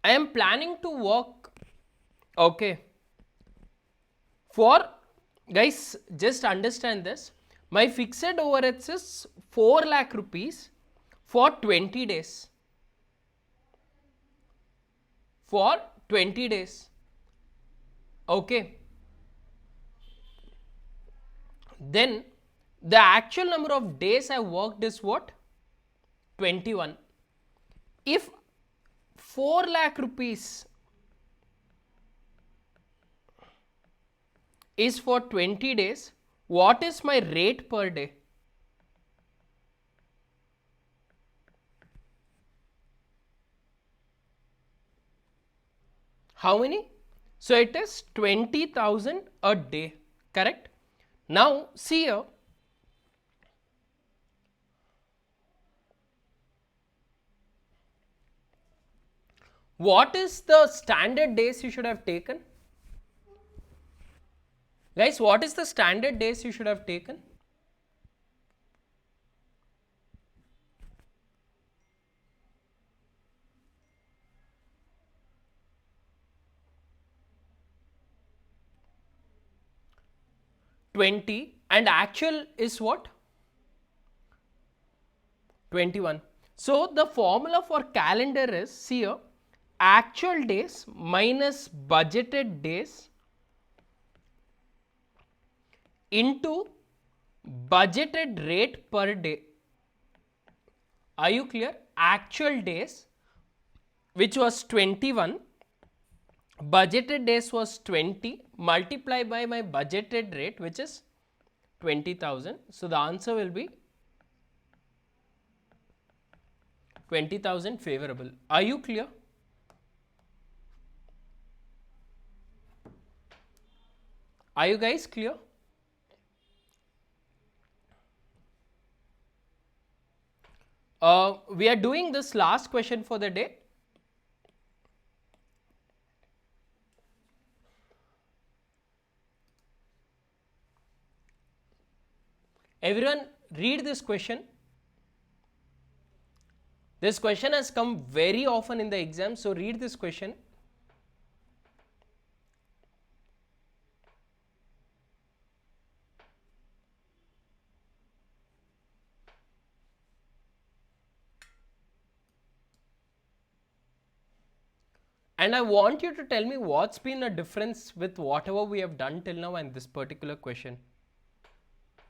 I am planning to work, okay, for, guys, just understand this, my fixed overheads is 4 lakh rupees for 20 days, for 20 days, okay. Then the actual number of days I worked is what? 21. If 4 lakh rupees is for 20 days, what is my rate per day? How many? So it is 20,000 a day, correct? Now see here, what is the standard days you should have taken? Guys, what is the standard days you should have taken? $20, and actual is what? 21. So the formula for calendar is, see here, actual days minus budgeted days into budgeted rate per day. Are you clear? Actual days, which was 21, budgeted days was 20, multiplied by my budgeted rate, which is 20,000. So the answer will be 20,000 favorable. Are you clear? Are you guys clear? We are doing this last question for the day. Everyone read this question. This question has come very often in the exam, so read this question. And I want you to tell me what's been the difference with whatever we have done till now and this particular question.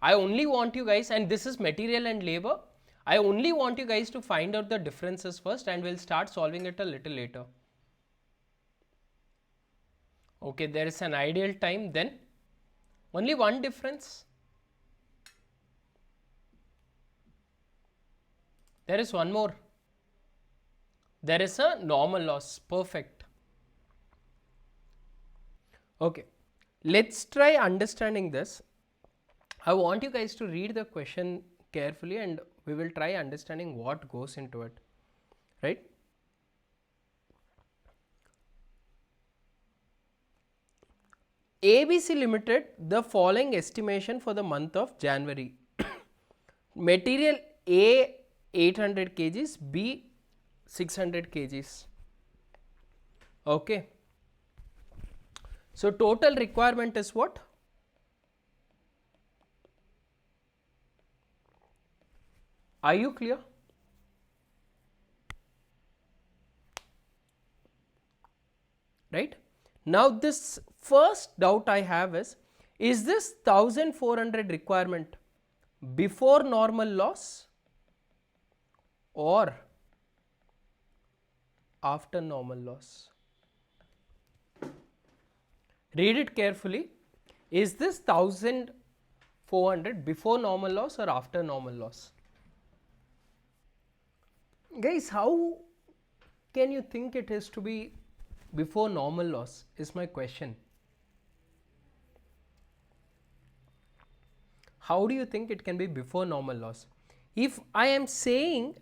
I only want you guys, and this is material and labor, I only want you guys to find out the differences first, and we'll start solving it a little later. Okay, there is an ideal time, then only one difference. There is one more. There is a normal loss. Perfect. Okay, let's try understanding this. I want you guys to read the question carefully and we will try understanding what goes into it, right? ABC Limited, the following estimation for the month of January. Material A 800 kgs, B 600 kgs. Okay. So total requirement is what? Are you clear? Right? Now this first doubt I have is this 1400 requirement before normal loss or after normal loss? Read it carefully. Is this 1400 before normal loss or after normal loss? Guys, how can you think it is to be before normal loss is my question. How do you think it can be before normal loss? If I am saying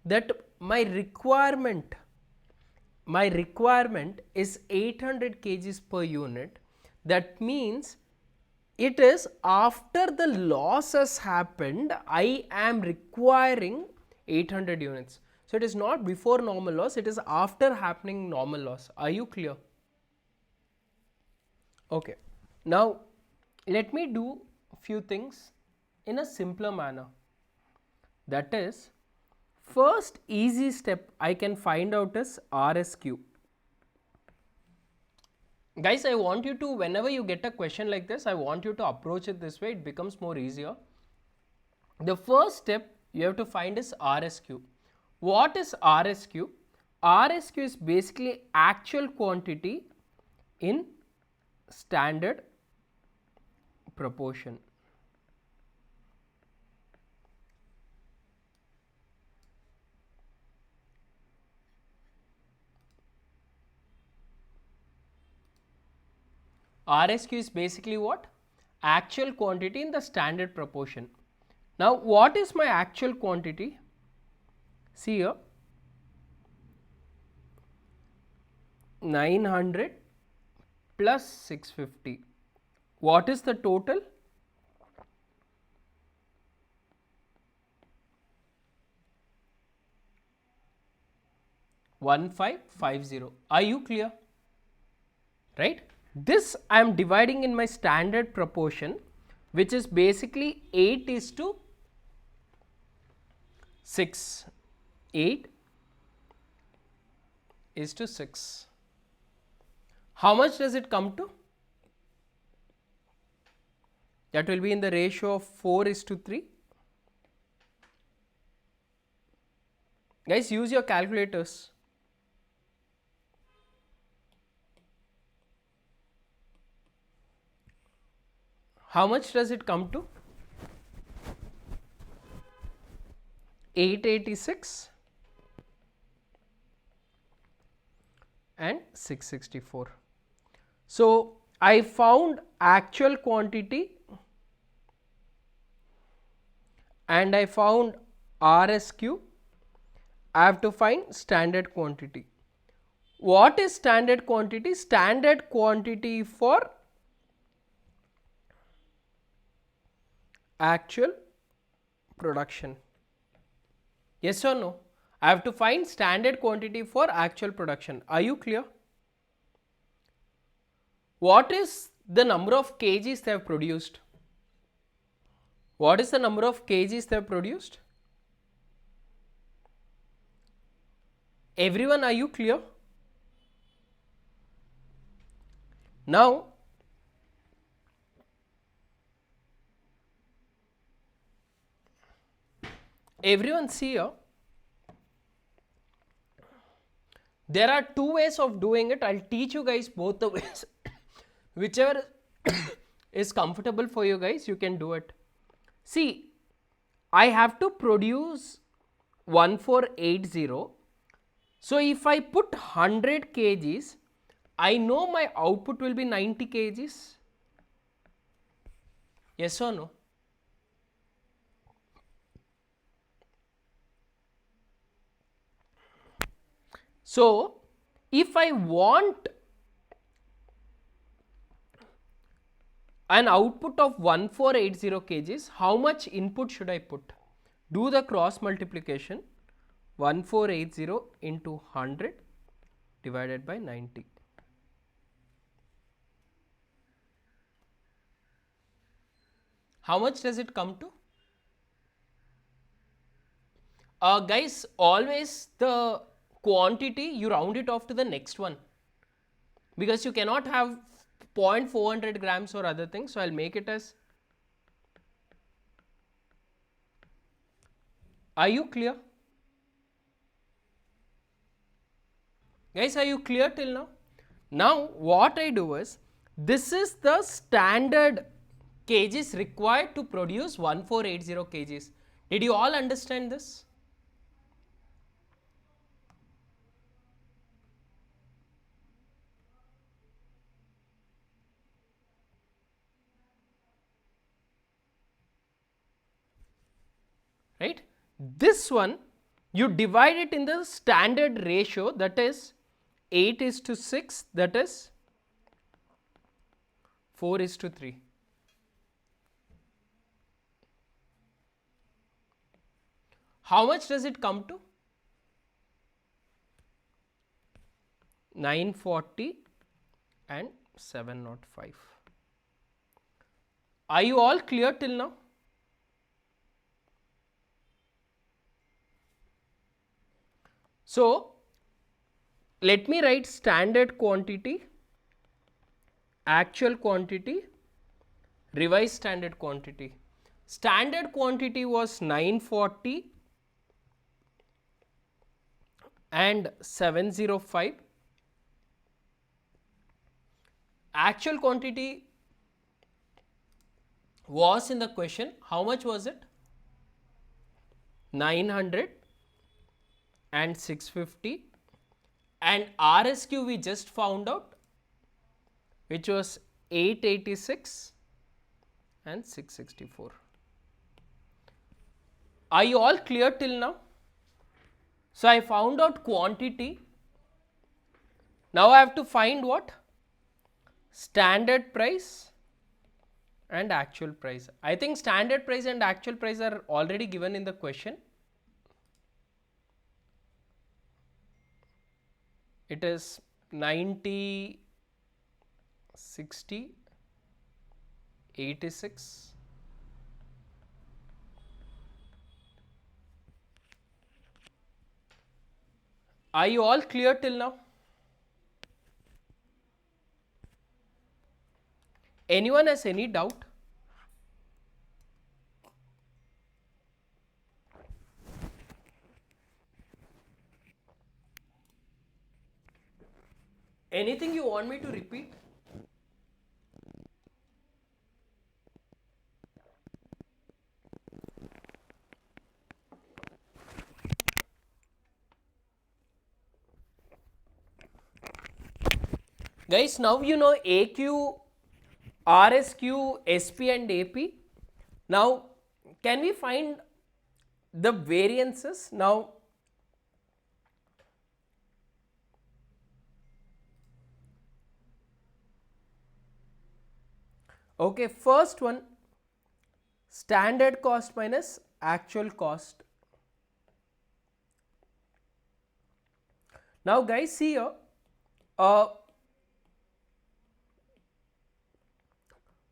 that my requirement is 800 kgs per unit, that means it is after the loss has happened, I am requiring 800 units. So it is not before normal loss, it is after happening normal loss. Are you clear? Okay. Now let me do a few things in a simpler manner. That is, first easy step I can find out is RSQ. Guys, I want you to, whenever you get a question like this, I want you to approach it this way, it becomes more easier. The first step you have to find is RSQ. What is RSQ? RSQ is basically actual quantity in standard proportion. RSQ is basically what? Actual quantity in the standard proportion. Now, what is my actual quantity? See here, 900 plus 650. What is the total? 1550. Are you clear? Right? This I am dividing in my standard proportion, which is basically 8 is to 6. 8 is to 6. How much does it come to? That will be in the ratio of 4 is to 3. Guys, use your calculators. How much does it come to? 886 and 664. So I found actual quantity and I found RSQ. I have to find standard quantity. What is standard quantity? Standard quantity for actual production. Yes or no? I have to find standard quantity for actual production. Are you clear? What is the number of kgs they have produced? What is the number of kgs they have produced? Everyone, are you clear? Now, everyone see here, there are two ways of doing it. I'll teach you guys both the ways. Whichever is comfortable for you guys, you can do it. See, I have to produce 1480. So if I put 100 kgs, I know my output will be 90 kgs. Yes or no? So if I want an output of 1480 kgs, how much input should I put? Do the cross multiplication. 1480 into 100 divided by 90. How much does it come to? Guys, always the quantity you round it off to the next one, because you cannot have 0.400 grams or other things. So I'll make it as. Are you clear? Guys, are you clear till now? Now what I do is, this is the standard kgs required to produce 1480 kgs. Did you all understand this? Right? This one you divide it in the standard ratio, that is 8:6, that is 4:3. How much does it come to? 940 and 705. Are you all clear till now? So let me write standard quantity, actual quantity, revised standard quantity. Standard quantity was 940 and 705. Actual quantity was in the question. How much was it? 900 and 650, and RSQ we just found out, which was 886 and 664. Are you all clear till now? So I found out quantity. Now I have to find what? Standard price and actual price. I think standard price and actual price are already given in the question. It is 90, 60, 86. Are you all clear till now? Anyone has any doubt? Anything you want me to repeat? Guys, now you know AQ, RSQ, SP and AP. Now, can we find the variances? Now, okay, first one, standard cost minus actual cost. Now guys, see here,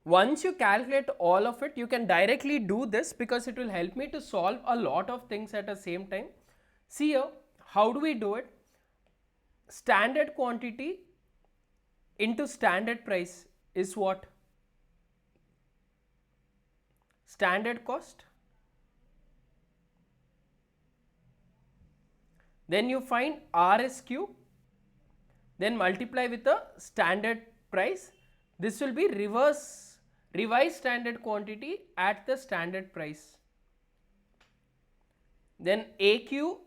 once you calculate all of it, you can directly do this, because it will help me to solve a lot of things at the same time. See here, how do we do it? Standard quantity into standard price is what? Standard cost. Then you find RSQ, then multiply with the standard price. This will be revised standard quantity at the standard price. Then AQ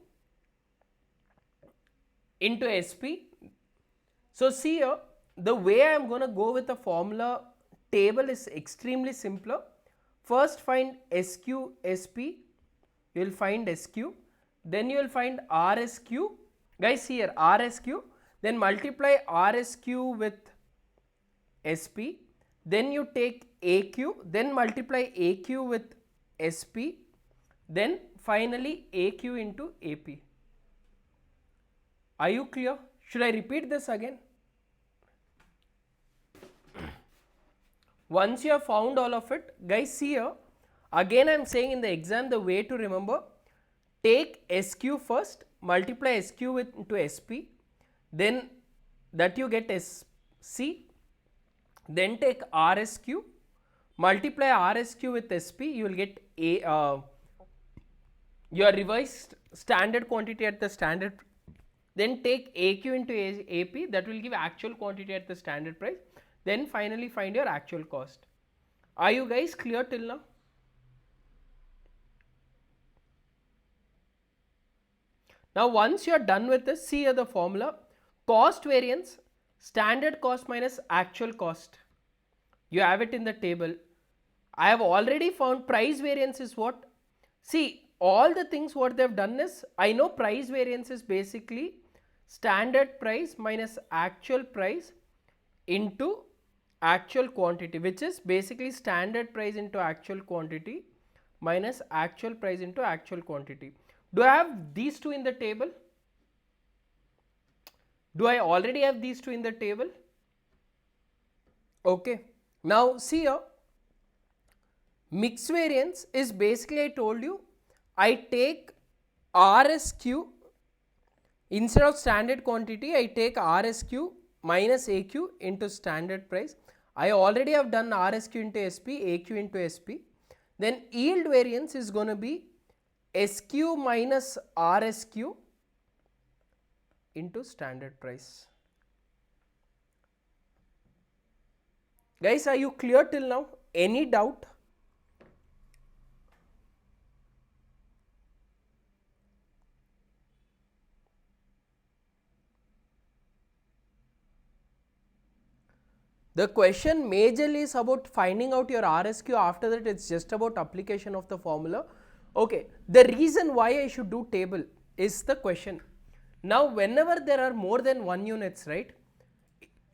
into SP. So see here, the way I am going to go with the formula table is extremely simpler. First find SQ, SP, you will find SQ, then you will find RSQ, Guys, here RSQ, then multiply RSQ with SP, then you take AQ, then multiply AQ with SP, then finally AQ into AP. Are you clear? Should I repeat this again? Once you have found all of it, guys, see here, again I am saying in the exam the way to remember, take SQ first, multiply SQ with into SP, then that you get SC, then take RSQ, multiply RSQ with SP, you will get your revised standard quantity at the standard, then take AQ into AP, that will give actual quantity at the standard price, then finally find your actual cost. Are you guys clear till now? Now once you are done with this, see here the formula, cost variance, standard cost minus actual cost. You have it in the table. I have already found price variance is what? See, all the things what they have done is, I know price variance is basically standard price minus actual price into actual quantity, which is basically standard price into actual quantity minus actual price into actual quantity. Do I have these two in the table? Do I already have these two in the table? Okay. Now see here, mix variance is basically, I told you, I take RSQ instead of standard quantity, I take RSQ minus AQ into standard price. I already have done RSQ into SP, AQ into SP. Then yield variance is going to be SQ minus RSQ into standard price. Guys, are you clear till now? Any doubt? The question majorly is about finding out your RSQ, after that it's just about application of the formula. Okay, the reason why I should do table is the question. Now whenever there are more than one units, right,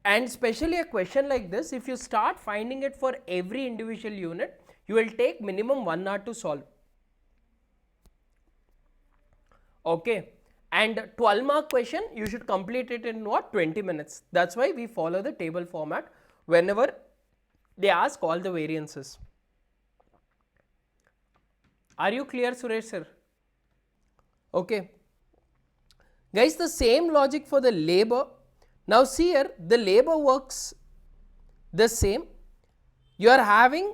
and especially a question like this, if you start finding it for every individual unit, you will take minimum 1 hour to solve. Okay, and 12 mark question, you should complete it in what, 20 minutes. That's why we follow the table format whenever they ask all the variances. Are you clear, Suresh sir? Okay. Guys, the same logic for the labor. Now see here, the labor works the same. You are having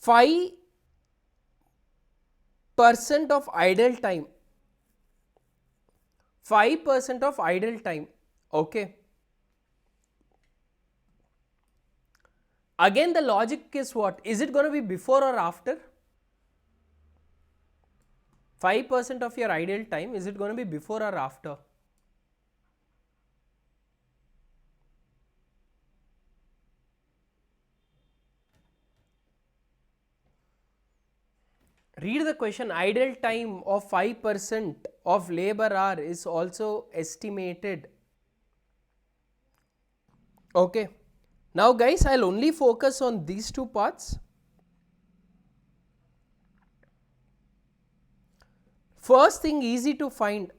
5% of idle time. 5% of idle time. Okay. Again the logic is what? Is it going to be before or after? 5% of your idle time, is it going to be before or after? Read the question. Idle time of 5% of labor hour is also estimated. Okay. Now guys, I'll only focus on these two parts. First thing, easy to find,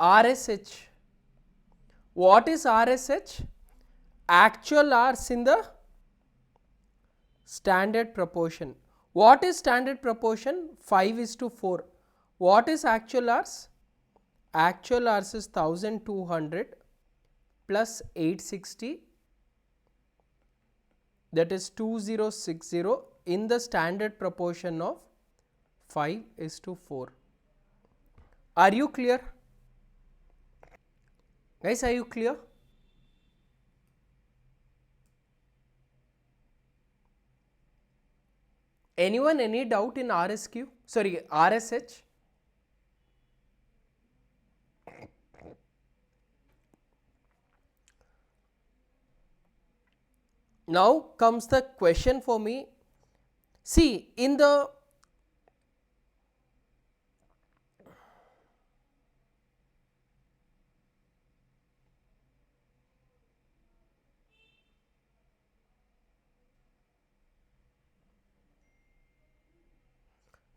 RSH. What is RSH? Actual hours in the standard proportion. What is standard proportion? 5:4. What is actual hours? Actual hours is 1200 plus 860, that is 2060 in the standard proportion of 5:4. Are you clear? Guys, are you clear? Anyone, any doubt in RSQ? Sorry, RSH? Now comes the question for me. See, in the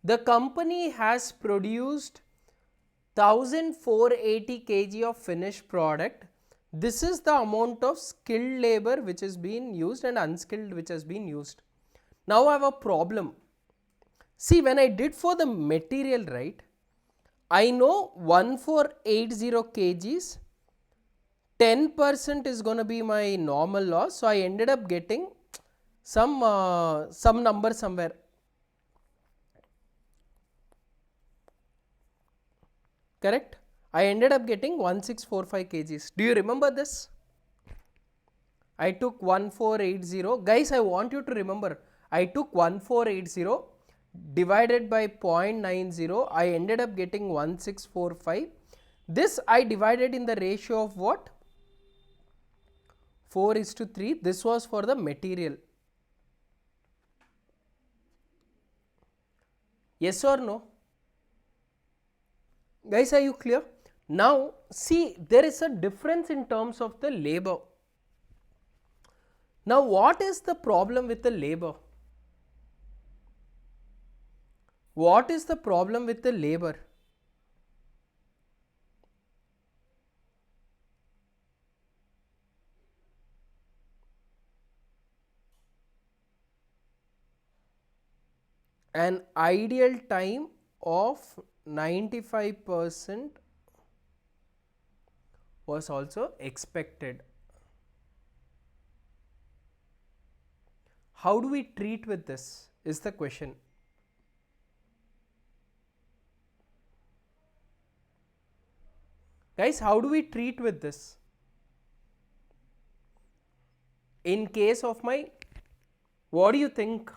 The company has produced 1480 kg of finished product. This is the amount of skilled labor which is being used and unskilled which has been used. Now I have a problem. See, when I did for the material, right, I know 1480 kgs, 10% is going to be my normal loss. So I ended up getting some number somewhere. Correct? I ended up getting 1645 kgs. Do you remember this? I took 1480. Guys, I want you to remember, I took 1480 divided by 0.90. I ended up getting 1645. This I divided in the ratio of what? 4:3. This was for the material. Yes or no? Guys, are you clear? Now, see, there is a difference in terms of the labor. Now, what is the problem with the labor? What is the problem with the labor? An ideal time of 95% was also expected. How do we treat with this is the question. Guys, how do we treat with this? In case of my, what do you think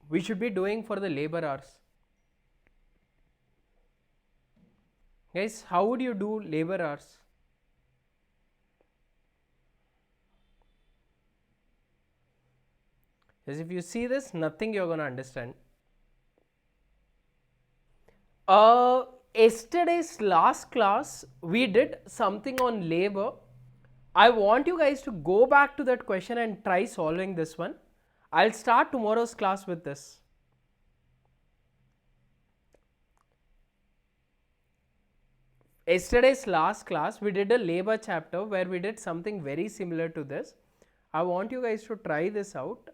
we should be doing for the labor hours? Guys, how would you do labor hours? As if you see this, nothing you're going to understand. Yesterday's last class, we did something on labor. I want you guys to go back to that question and try solving this one. I'll start tomorrow's class with this. Yesterday's last class, we did a labor chapter where we did something very similar to this. I want you guys to try this out.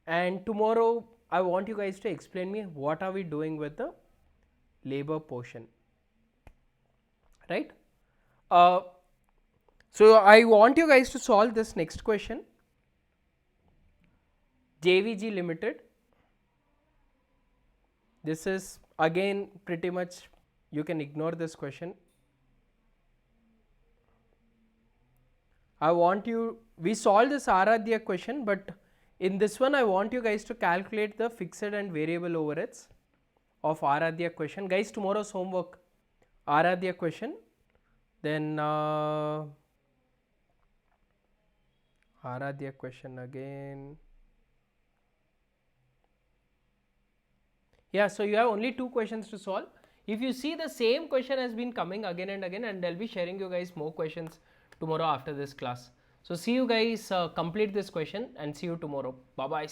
And tomorrow, I want you guys to explain me what are we doing with the labor portion. Right? So I want you guys to solve this next question. JVG Limited. This is again pretty much, you can ignore this question. I want you, we solved this Aradhya question, but in this one I want you guys to calculate the fixed and variable overheads of Aradhya question. Guys, tomorrow's homework, Aradhya question, then Aradhya question again. Yeah, so you have only 2 questions to solve. If you see, the same question has been coming again and again, and I'll be sharing you guys more questions tomorrow after this class. So see you guys, complete this question and see you tomorrow. Bye bye.